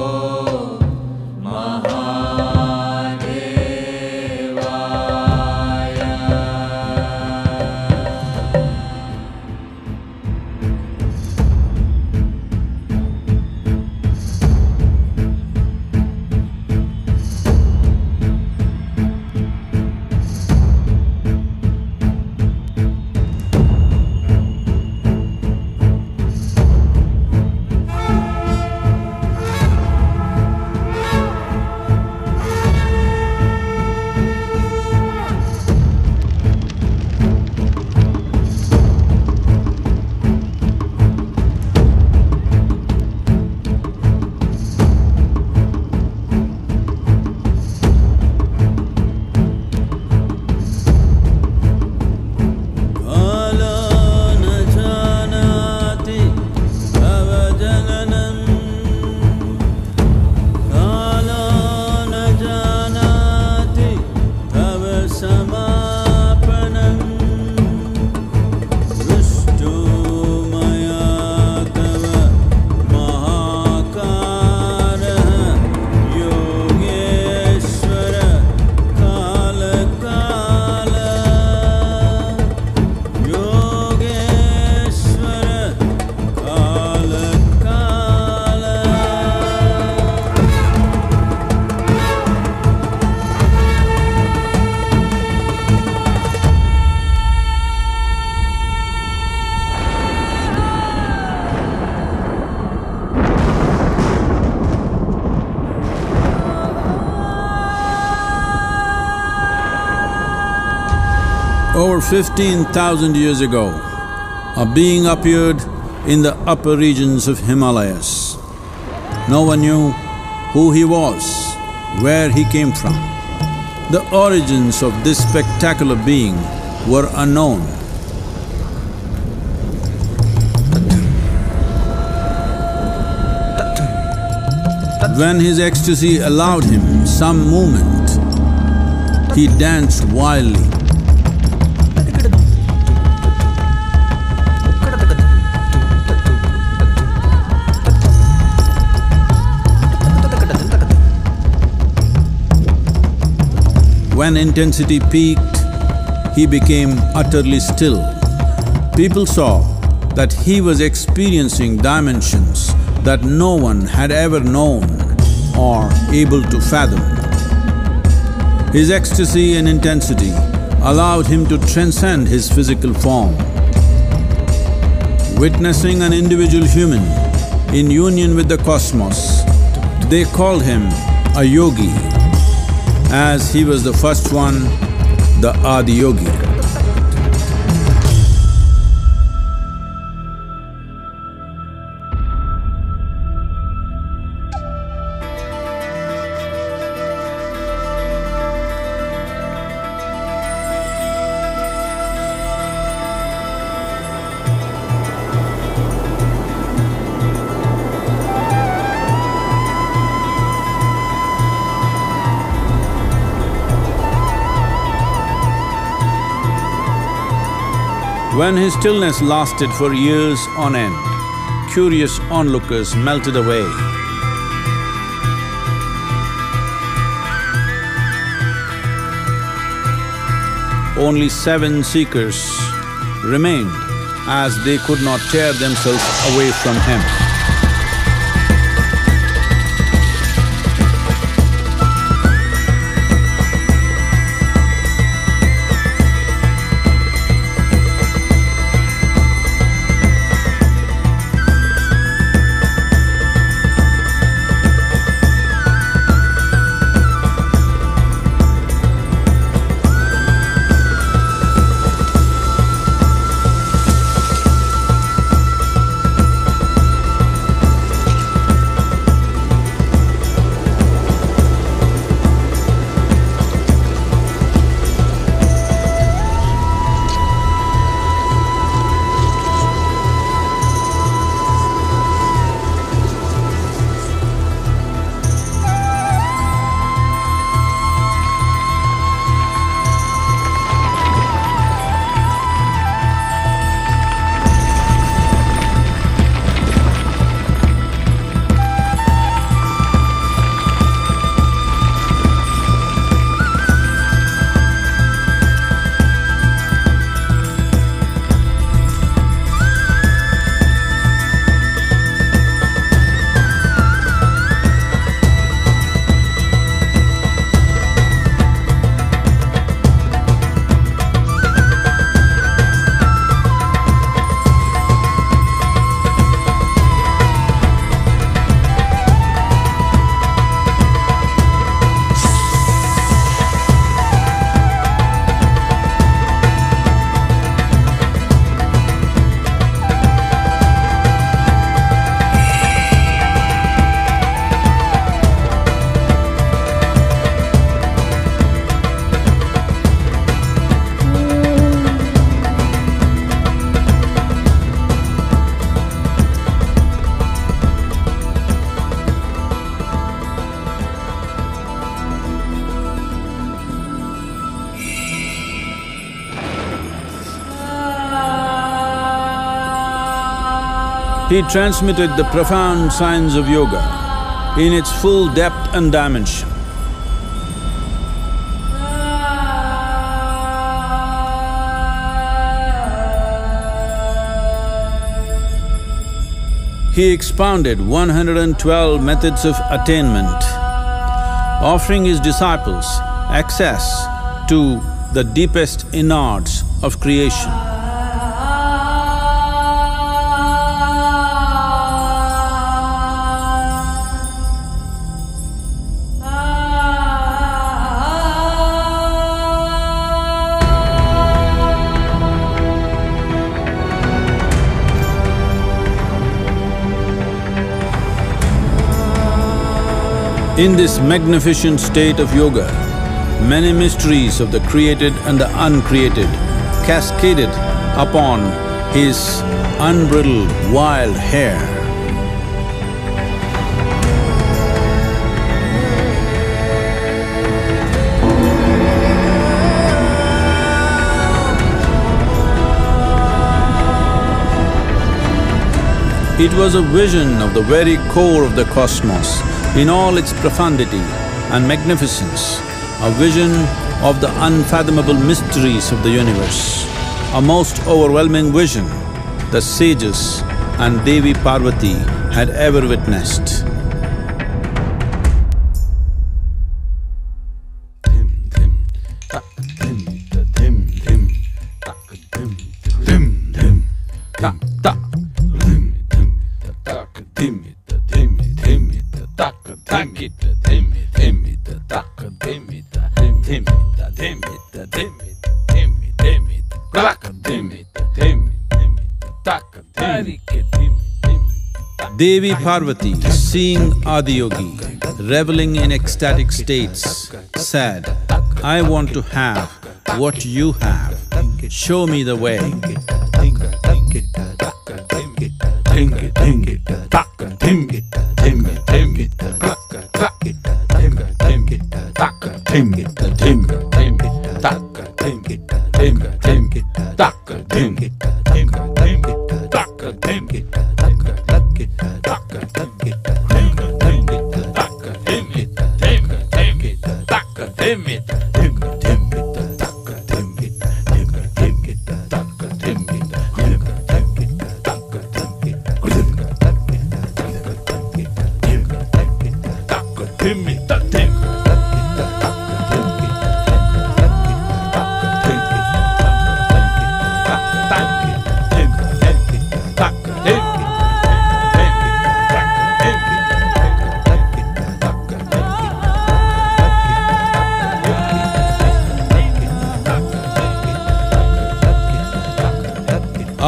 F: महादेवाय कालो न जानाति तव जननं कालो न जानाति तव समापनं दृष्टो मया तव महाकारः Yogeshwar कालकाल Yogeshwar कालकाल Over 15,000 years ago, a being appeared in the upper regions of Himalayas. No one knew who he was, where he came from. The origins of this spectacular being were unknown. When his ecstasy allowed him some movement, he danced wildly. When intensity peaked, he became utterly still. People saw that he was experiencing dimensions that no one had ever known or able to fathom. His ecstasy and intensity allowed him to transcend his physical form. Witnessing an individual human in union with the cosmos, they called him a yogi, as he was the first one, the Adiyogi. When his stillness lasted for years on end, curious onlookers melted away. Only 7 seekers remained, as they could not tear themselves away from him. He transmitted the profound science of yoga in its full depth and dimension. He expounded 112 methods of attainment, offering his disciples access to the deepest innards of creation. In this magnificent state of yoga, many mysteries of the created and the uncreated cascaded upon his unbridled wild hair. It was a vision of the very core of the cosmos in all its profundity and magnificence, a vision of the unfathomable mysteries of the universe, a most overwhelming vision the sages and Devi Parvati had ever witnessed. Devi Parvati, seeing Adiyogi reveling in ecstatic states, said, "I want to have what you have, show me the way."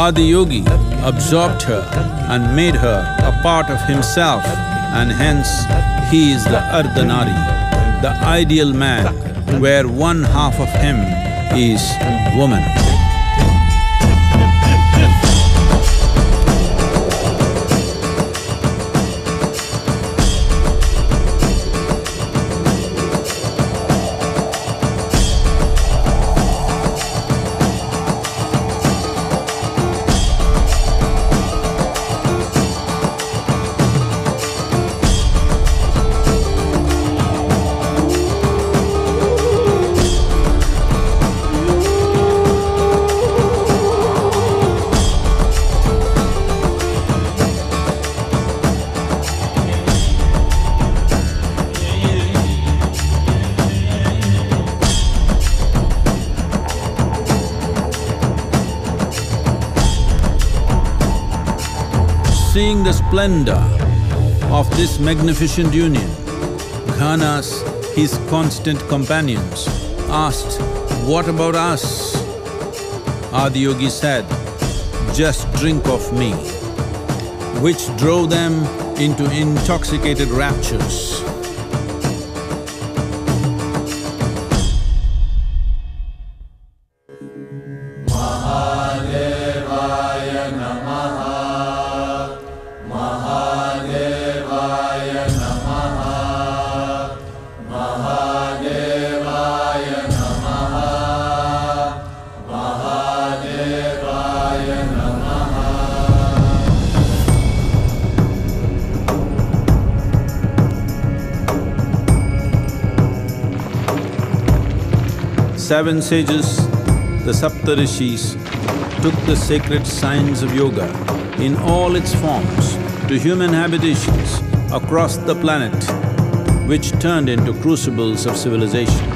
F: Adiyogi absorbed her and made her a part of himself, and hence he is the Ardhanari, the ideal man, where one half of him is woman. Seeing the splendor of this magnificent union, Ghanas, his constant companions, asked, "What about us?" Adiyogi said, "Just drink of me," which drove them into intoxicated raptures. Seven sages, the Saptarishis, took the sacred science of yoga in all its forms to human habitations across the planet, which turned into crucibles of civilization.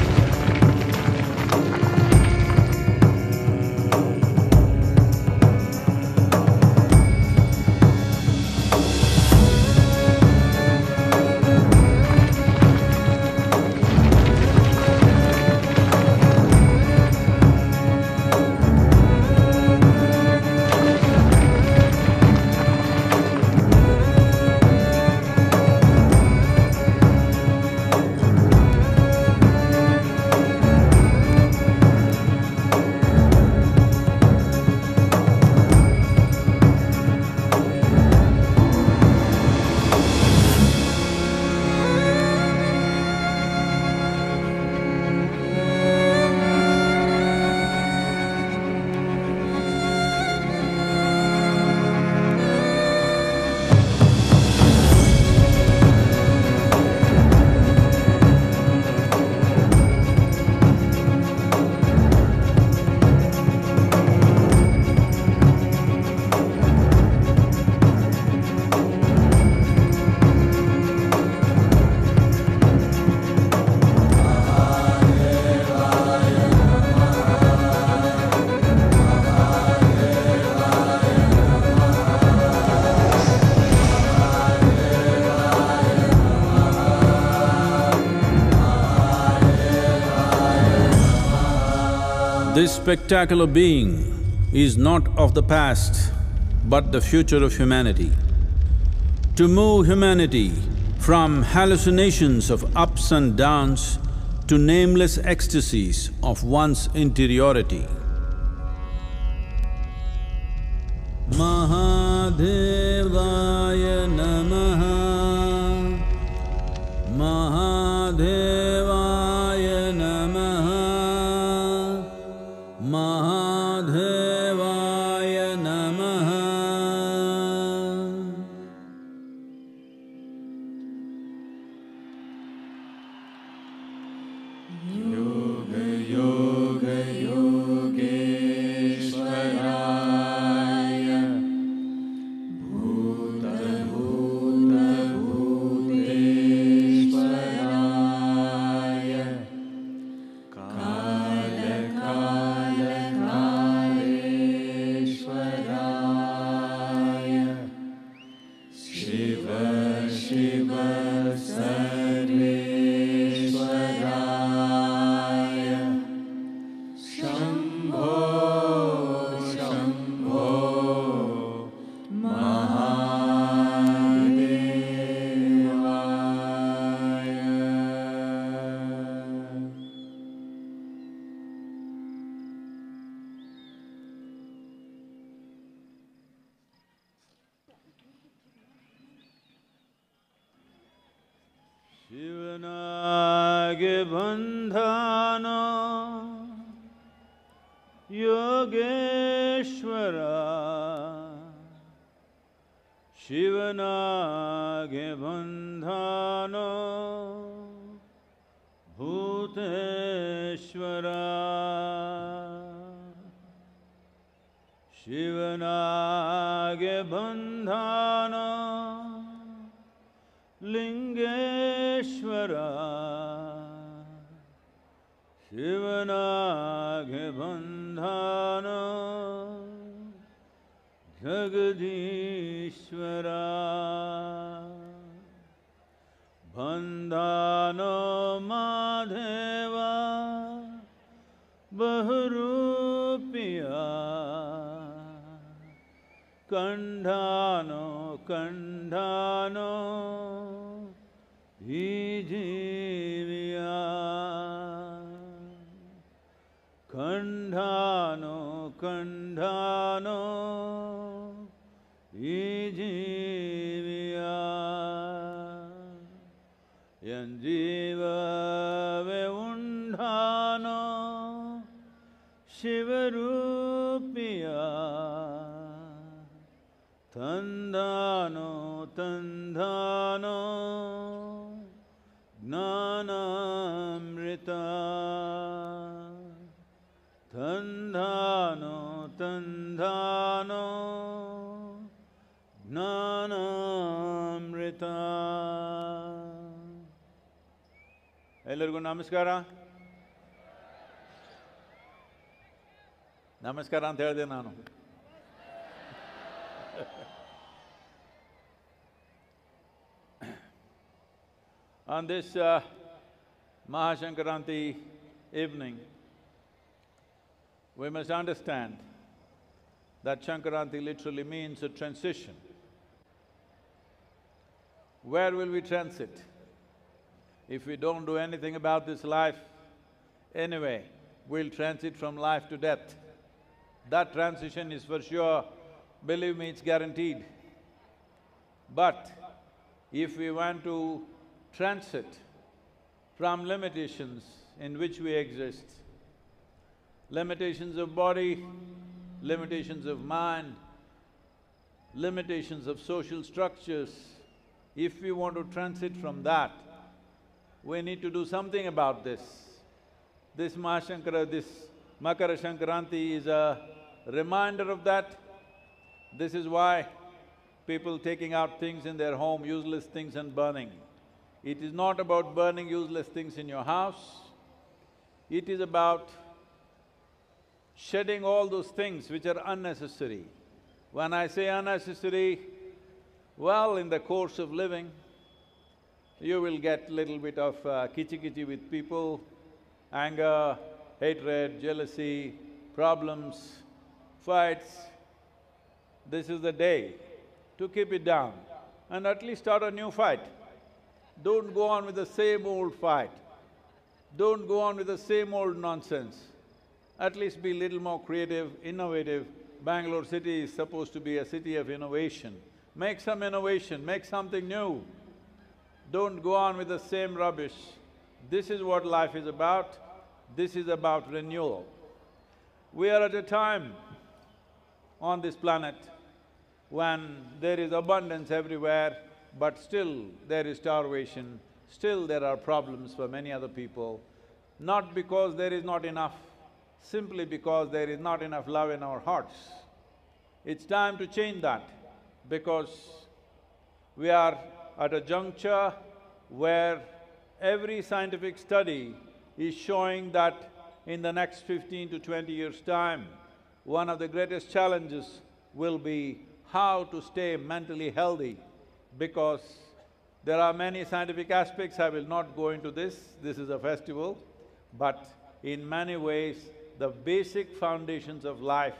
F: This spectacular being is not of the past, but the future of humanity. To move humanity from hallucinations of ups and downs to nameless ecstasies of one's interiority. Mahadevaya Namaha, Mahadevaya Namaha, Mahadevaya Namaha. Shivanage bandhana Yogeshwara, Shivanage bandhana Bhuteshwara, Shivanage bandhana Lingeshwara, Shivanage bandhana Jagadishwara, bandhana Madheva Bahurupiya, Kandhano Kandhano Vijiviya, Kandhano Kandhano Vijiviya, Yanjiva Veundhano Shivarupiya, Tandhano Tandhano Gnanamrita, Tandhano Tandhano Gnanamrita. ಎಲ್ಲರಿಗೂ ನಮಸ್ಕಾರ. ನಮಸ್ಕಾರ ಅಂತ ಹೇಳಿದೆ ನಾನು. On this Mahashankaranti evening, we must understand that Shankaranti literally means a transition. Where will we transit? If we don't do anything about this life, anyway, we'll transit from life to death. That transition is for sure, believe me, it's guaranteed. But if we want to transit from limitations in which we exist, limitations of body, limitations of mind, limitations of social structures, if we want to transit from that, we need to do something about this. This Makara Shankaranti is a reminder of that. This is why people taking out things in their home, useless things, and burning. It is not about burning useless things in your house, it is about shedding all those things which are unnecessary. When I say unnecessary, well, in the course of living, you will get little bit of kichi-kichi with people, anger, hatred, jealousy,
G: problems, fights, this is the day to keep it down and at least start a new fight. Don't go on with the same old fight. Don't go on with the same old nonsense. At least be little more creative, innovative. Bangalore city is supposed to be a city of innovation. Make some innovation, make something new. Don't go on with the same rubbish. This is what life is about. This is about renewal. We are at a time on this planet when there is abundance everywhere, but still there is starvation, still there are problems for many other people, not because there is not enough, simply because there is not enough love in our hearts. It's time to change that, because we are at a juncture where every scientific study is showing that in the next 15 to 20 years' time, one of the greatest challenges will be how to stay mentally healthy, because there are many scientific aspects. I will not go into this is a festival, but in many ways, the basic foundations of life,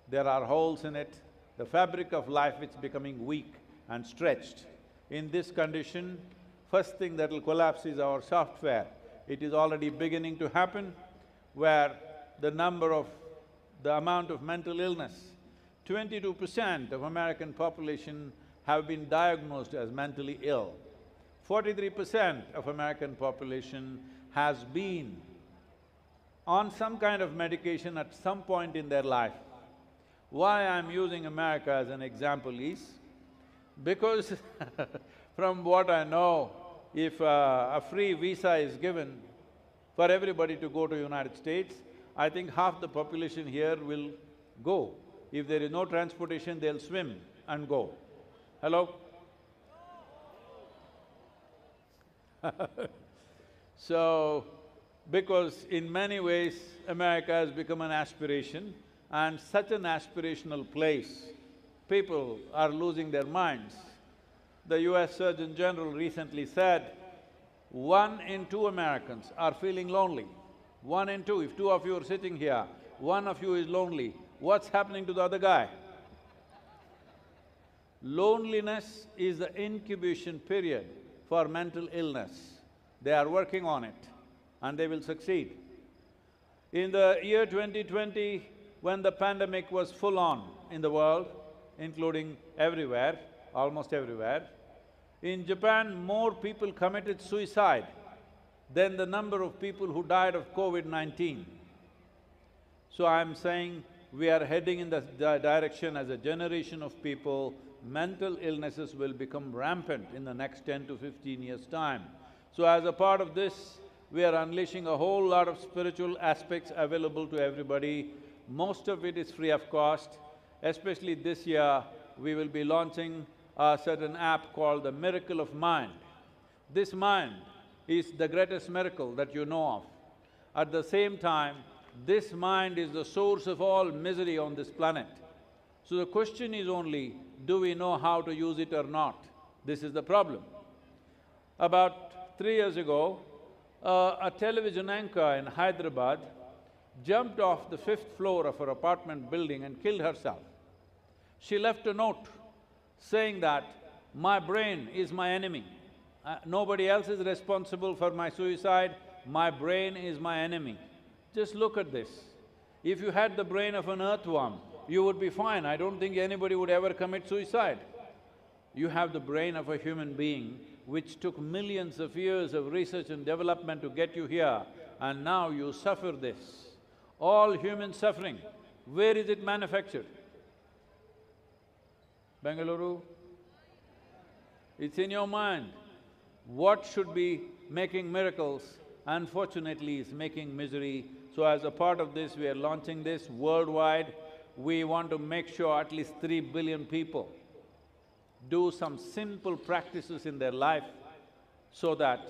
G: there are holes in it. The fabric of life is becoming weak and stretched. In this condition, first thing that will collapse is our software. It is already beginning to happen, where the amount of mental illness, 22% of American population have been diagnosed as mentally ill. 43% of American population has been on some kind of medication at some point in their life. Why I'm using America as an example is because from what I know, if a free visa is given for everybody to go to United States, I think half the population here will go. If there is no transportation, they'll swim and go. Hello? So, because in many ways, America has become an aspiration, and such an aspirational place, people are losing their minds. The US Surgeon General recently said, 1 in 2 Americans are feeling lonely. 1 in 2, if 2 of you are sitting here, 1 of you is lonely, what's happening to the other guy? Loneliness is the incubation period for mental illness. They are working on it and they will succeed. In the year 2020, when the pandemic was full on in the world, including everywhere, almost everywhere, in Japan, more people committed suicide than the number of people who died of COVID-19. So I'm saying we are heading in the direction as a generation of people, mental illnesses will become rampant in the next 10 to 15 years' time. So as a part of this, we are unleashing a whole lot of spiritual aspects available to everybody. Most of it is free of cost. Especially this year, we will be launching a certain app called the Miracle of Mind. This mind is the greatest miracle that you know of. At the same time, this mind is the source of all misery on this planet. So the question is only, do we know how to use it or not? This is the problem. About 3 years ago, a television anchor in Hyderabad jumped off the 5th floor of her apartment building and killed herself. She left a note saying that, my brain is my enemy. Nobody else is responsible for my suicide, my brain is my enemy. Just look at this. If you had the brain of an earthworm, you would be fine. I don't think anybody would ever commit suicide. You have the brain of a human being, which took millions of years of research and development to get you here, and now you suffer this. All human suffering, where is it manufactured? Bengaluru? It's in your mind. What should be making miracles, unfortunately, is making misery. So as a part of this, we are launching this worldwide. We want to make sure at least 3 billion people do some simple practices in their life so that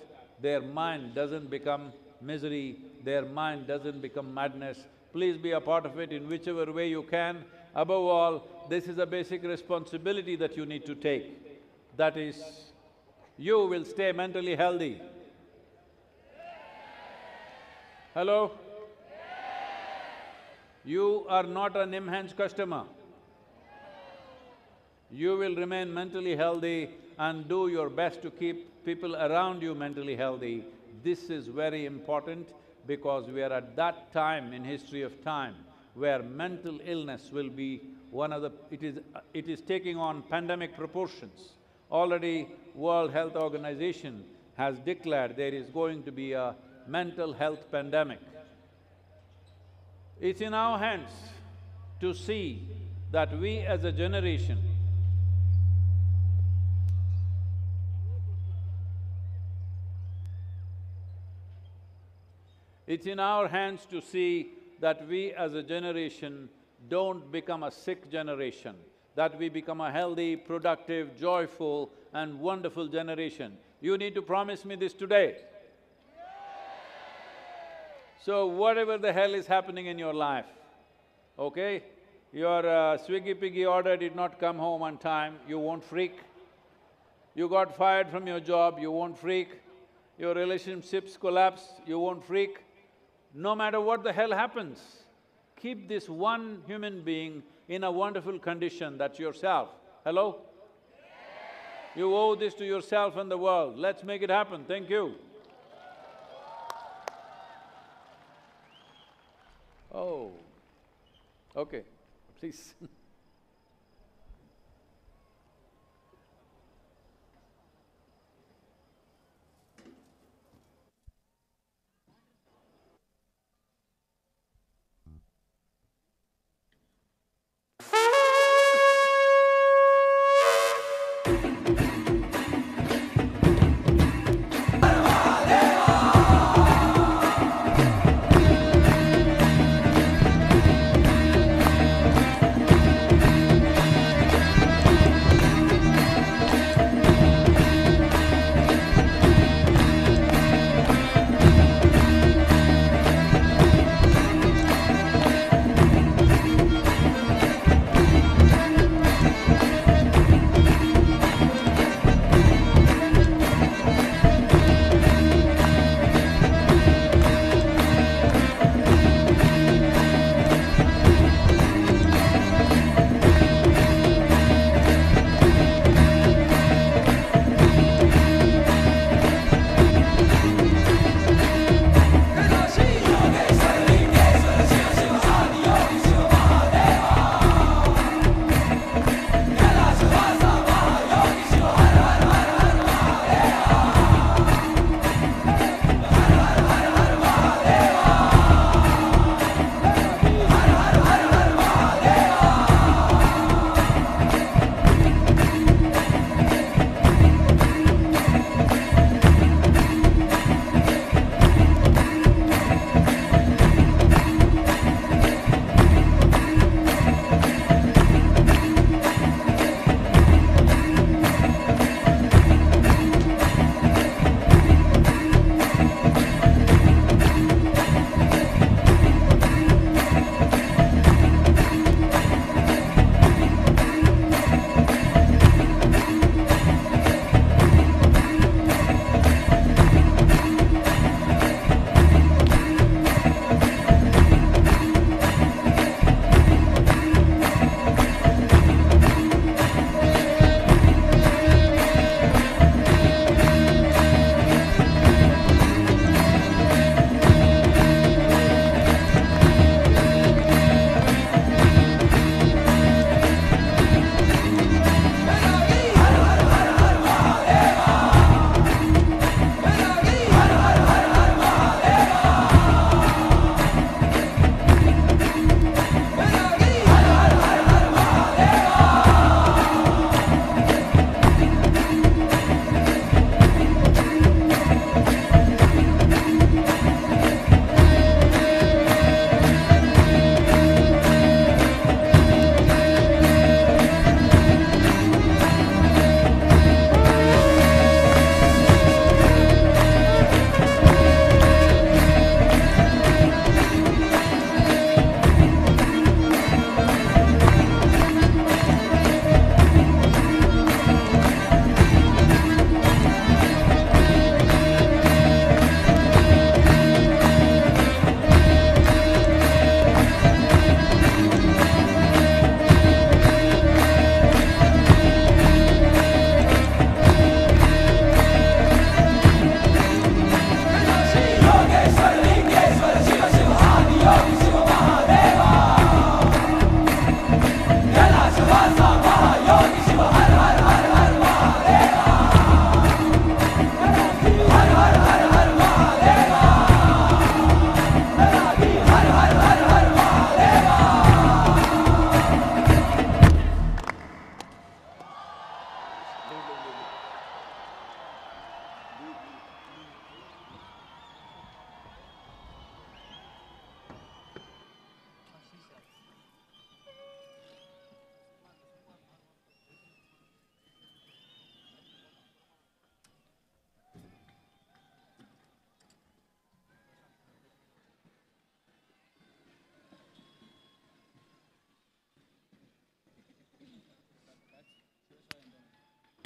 G: their mind doesn't become misery, their mind doesn't become madness. Please be a part of it in whichever way you can. Above all, this is a basic responsibility that you need to take. That is, you will stay mentally healthy. Hello? You are not a Nimhans customer. You will remain mentally healthy and do your best to keep people around you mentally healthy. This is very important because we are at that time in history of time where mental illness will be one of the… it is taking on pandemic proportions. Already World Health Organization has declared there is going to be a mental health pandemic. It's in our hands to see that we as a generation it's in our hands to see that we as a generation don't become a sick generation, that we become a healthy, productive, joyful and wonderful generation. You need to promise me this today. So whatever the hell is happening in your life, okay? Your Swiggy Piggy order did not come home on time, you won't freak. You got fired from your job, you won't freak. Your relationships collapsed, you won't freak. No matter what the hell happens, keep this one human being in a wonderful condition, that's yourself. Hello? You owe this to yourself and the world. Let's make it happen. Thank you. Oh, okay, please.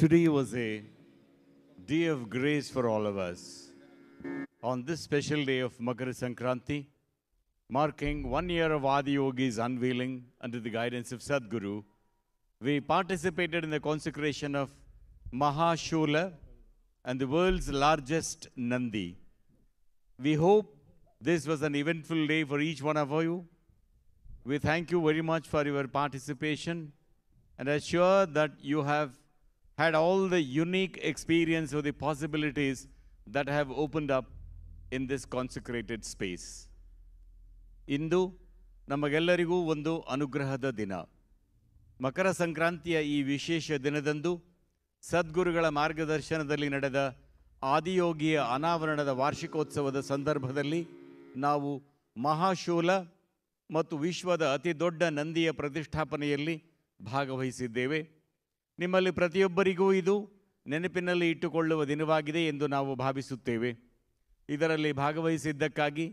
B: Today was a day of grace for all of us. On this special day of Makara Sankranti, marking 1 year of Adiyogi's unveiling under the guidance of Sadhguru, we participated in the consecration of Mahashula and the world's largest Nandi. We hope this was an eventful day for each one of you. We thank you very much for your participation and are sure that you have had all the unique experience of the possibilities that have opened up in this consecrated space. ಇಂದು ನಮಗೆಲ್ಲರಿಗೂ ಒಂದು ಅನುಗ್ರಹದ ದಿನ. ಮಕರ ಸಂಕ್ರಾಂತಿಯ ಈ ವಿಶೇಷ ದಿನದಂದು ಸದ್ಗುರುಗಳ ಮಾರ್ಗದರ್ಶನದಲ್ಲಿ ನಡೆದ ಆದಿಯೋಗಿಯ ಅನಾವರಣದ ವಾರ್ಷಿಕೋತ್ಸವದ ಸಂದರ್ಭದಲ್ಲಿ ನಾವು ಮಹಾಶೂಲ ಮತ್ತು ವಿಶ್ವದ ಅತಿ ದೊಡ್ಡ ನಂದಿಯ ಪ್ರತಿಷ್ಠಾಪನೆಯಲ್ಲಿ ಭಾಗವಹಿಸಿದ್ದೇವೆ. ನಿಮ್ಮಲ್ಲಿ ಪ್ರತಿಯೊಬ್ಬರಿಗೂ ಇದು ನೆನಪಿನಲ್ಲಿ ಇಟ್ಟುಕೊಳ್ಳುವ ದಿನವಾಗಿದೆ ಎಂದು ನಾವು ಭಾವಿಸುತ್ತೇವೆ. ಇದರಲ್ಲಿ ಭಾಗವಹಿಸಿದ್ದಕ್ಕಾಗಿ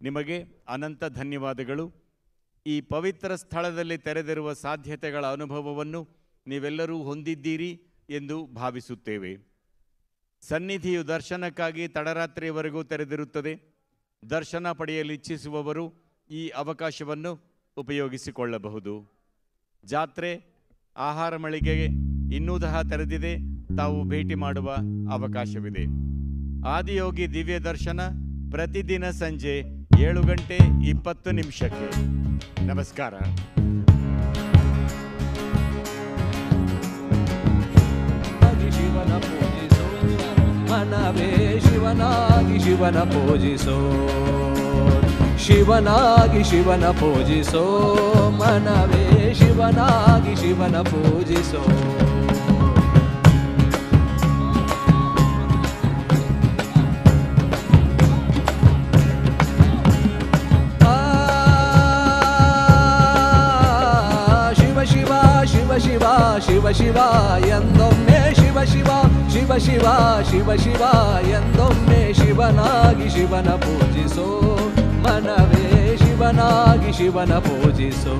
B: ನಿಮಗೆ ಅನಂತ ಧನ್ಯವಾದಗಳು. ಈ ಪವಿತ್ರ ಸ್ಥಳದಲ್ಲಿ ತೆರೆದಿರುವ ಸಾಧ್ಯತೆಗಳ ಅನುಭವವನ್ನು ನೀವೆಲ್ಲರೂ ಹೊಂದಿದ್ದೀರಿ ಎಂದು ಭಾವಿಸುತ್ತೇವೆ. ಸನ್ನಿಧಿಯು ದರ್ಶನಕ್ಕಾಗಿ ತಡರಾತ್ರಿಯವರೆಗೂ ತೆರೆದಿರುತ್ತದೆ. ದರ್ಶನ ಪಡೆಯಲು ಇಚ್ಛಿಸುವವರು ಈ ಅವಕಾಶವನ್ನು ಉಪಯೋಗಿಸಿಕೊಳ್ಳಬಹುದು. ಜಾತ್ರೆ, ಆಹಾರ ಮಳಿಗೆಗೆ ಇನ್ನೂ ತೆರೆದಿದೆ, ತಾವು ಭೇಟಿ ಮಾಡುವ ಅವಕಾಶವಿದೆ. ಆದಿಯೋಗಿ ದಿವ್ಯ ದರ್ಶನ ಪ್ರತಿದಿನ ಸಂಜೆ 7:20 ನಮಸ್ಕಾರ.
H: ಶಿವನ ಪೂಜಿಸೋ ಮನವೇ, ಶಿವನಾಗಿ ಶಿವನ ಪೂಜಿಸೋ, ಶಿವನಾಗಿ ಶಿವನ ಪೂಜಿಸೋ ಮನವೇ, ಶಿವನಾಗಿ ಶಿವನ ಪೂಜಿಸೋ. ಶಿವ ಶಿವ ಶಿವ ಎಂದೊಮ್ಮೆ ಶಿವ ಶಿವ ಶಿವ ಶಿವ ಶಿವ ಶಿವ ಎಂದೊಮ್ಮೆ ಶಿವನಾಗಿ ಶಿವನ ಪೂಜಿಸೋ ಮನವೇ, ಶಿವನಾಗಿ ಶಿವನ ಪೂಜಿಸೋ,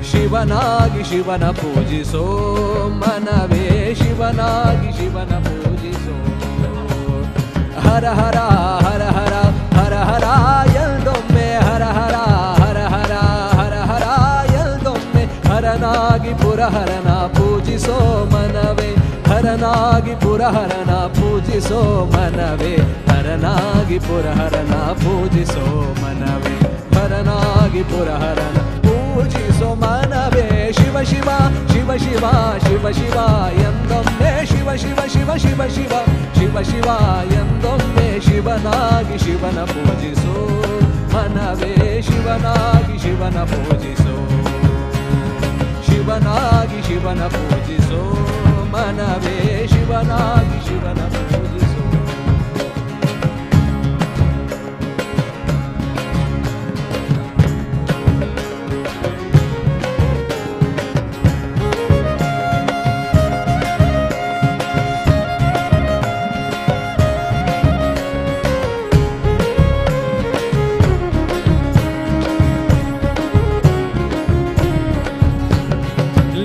H: ಶಿವನಾಗಿ ಶಿವನ ಪೂಜಿಸೋ ಮನವೇ, ಶಿವನಾಗಿ ಶಿವನ ಪೂಜಿಸೋ. ಹರ ಹರ ಹರ ಹರ ಹರ ಹರ ಎಂದೊಮ್ಮೆ ಹರ ಹರ ಹರ ಹರ ಹರ ಹರ ಎಂದೊಮ್ಮೆ ಹರನಾಗಿ ಪುರಹರನ ಪೂಜಿಸೋ ಮನವೇ, ಹರನಾಗಿ ಪುರಹರನ ಪೂಜಿಸೋ ಮನವೇ, ಹರನಾಗಿ ಪುರಹರನ ಪೂಜಿಸೋ ಮನವೇ, ಹರನಾಗಿ ಪುರಹರನ ಪೂಜಿಸೋ ಮನವೇ. ಶಿವ ಶಿವ ಶಿವ ಶಿವ ಶಿವ ಶಿವ ಎಂದೊಮ್ಮೆ ಶಿವ ಶಿವ ಶಿವ ಶಿವ ಶಿವ ಶಿವ ಶಿವ ಎಂದೊಮ್ಮೆ ಶಿವನಾಗಿ ಶಿವನ ಪೂಜಿಸೋ ಮನವೇ, ಶಿವನಾಗಿ ಶಿವನ ಪೂಜಿಸೋ, ಶಿವನಾಗಿ ಶಿವನ ಪೂಜಿಸೋ ಮನವೇ, ಶಿವನಾಗಿ ಶಿವನ ಪೂಜಿಸೋ.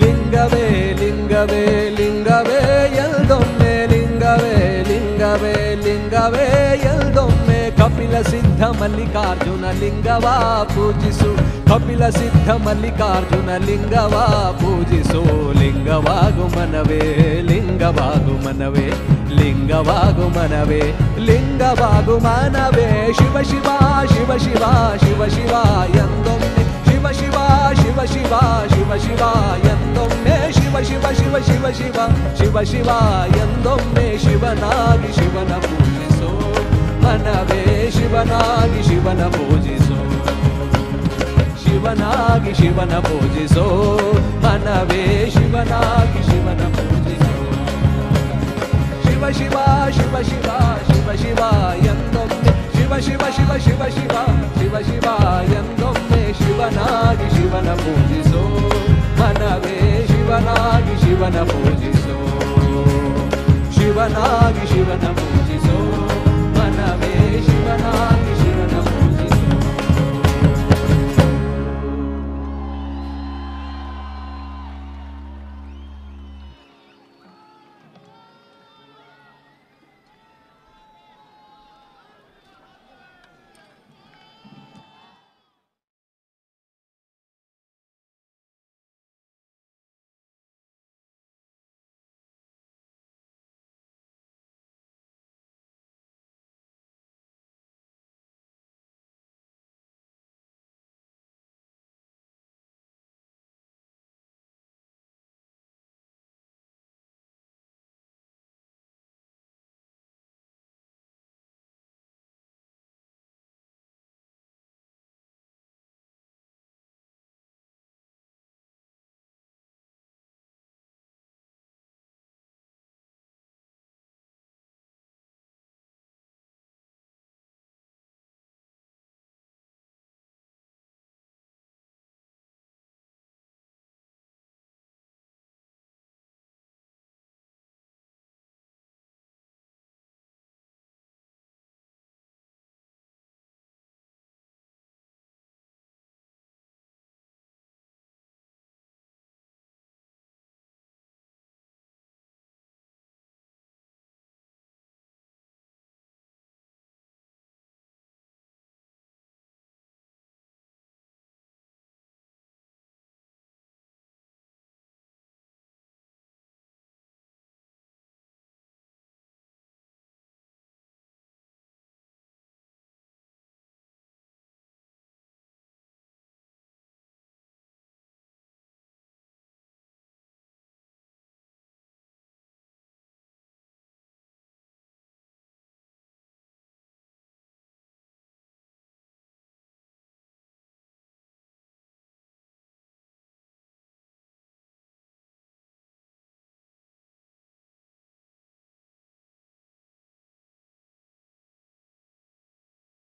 H: ಲಿಂಗವೇ ಲಿಂಗವೇ ಎಲ್ದೊಮ್ಮೆ, ಲಿಂಗವೇ ಲಿಂಗವೇ ಲಿಂಗವೇ ಎಲ್ದೊಮ್ಮೆ ಕಪಿಲ ಸಿದ್ಧ ಮಲ್ಲಿಕಾರ್ಜುನ ಲಿಂಗವಾ ಪೂಜಿಸು, ಕಪಿಲ ಸಿದ್ಧ ಮಲ್ಲಿಕಾರ್ಜುನ ಲಿಂಗವಾ ಪೂಜಿಸು. ಲಿಂಗವಾಗು ಮನವೇ, ಲಿಂಗವಾಗು ಮನವೇ, ಲಿಂಗವಾಗು ಮನವೇ, ಲಿಂಗವಾಗು ಮನವೇ. ಶಿವ ಶಿವ ಶಿವ ಶಿವ ಶಿವ ಶಿವ ಎಂದೊಮ್ಮೆ ಶಿವ ಶಿವ ಶಿವ ಶಿವ ಶಿವ ಶಿವ ಎಂದೊಮ್ಮೆ ಶಿವ ಶಿವ ಶಿವ ಶಿವ ಶಿವ ಶಿವ ಶಿವ ಎಂದೊಮ್ಮೆ ಶಿವನಾಗಿ ಶಿವನ ಪೂಜಿಸೋ ಮನವೇ, ಶಿವನಾಗಿ ಶಿವನ ಪೂಜಿಸೋ, ಶಿವನಾಗಿ ಶಿವನ ಪೂಜಿಸೋ ಮನವೇ, ಶಿವನಾಗಿ ಶಿವನ ಪೂಜಿಸೋ. ಶಿವ ಶಿವ ಶಿವ ಶಿವ ಶಿವ ಶಿವ ಎಂದೊಮ್ಮೆ ಶಿವ ಶಿವ ಶಿವ ಶಿವ ಶಿವ ಶಿವ ಶಿವ ಎಂದೊಮ್ಮೆ ಶಿವನಾಗಿ ಶಿವನ ಪೂಜಿಸೋ ಮನವೇ, ಶಿವನಾಗಿ ಶಿವನ ಪೂಜಿಸೋ, ಶಿವನಾಗಿ ಶಿವನ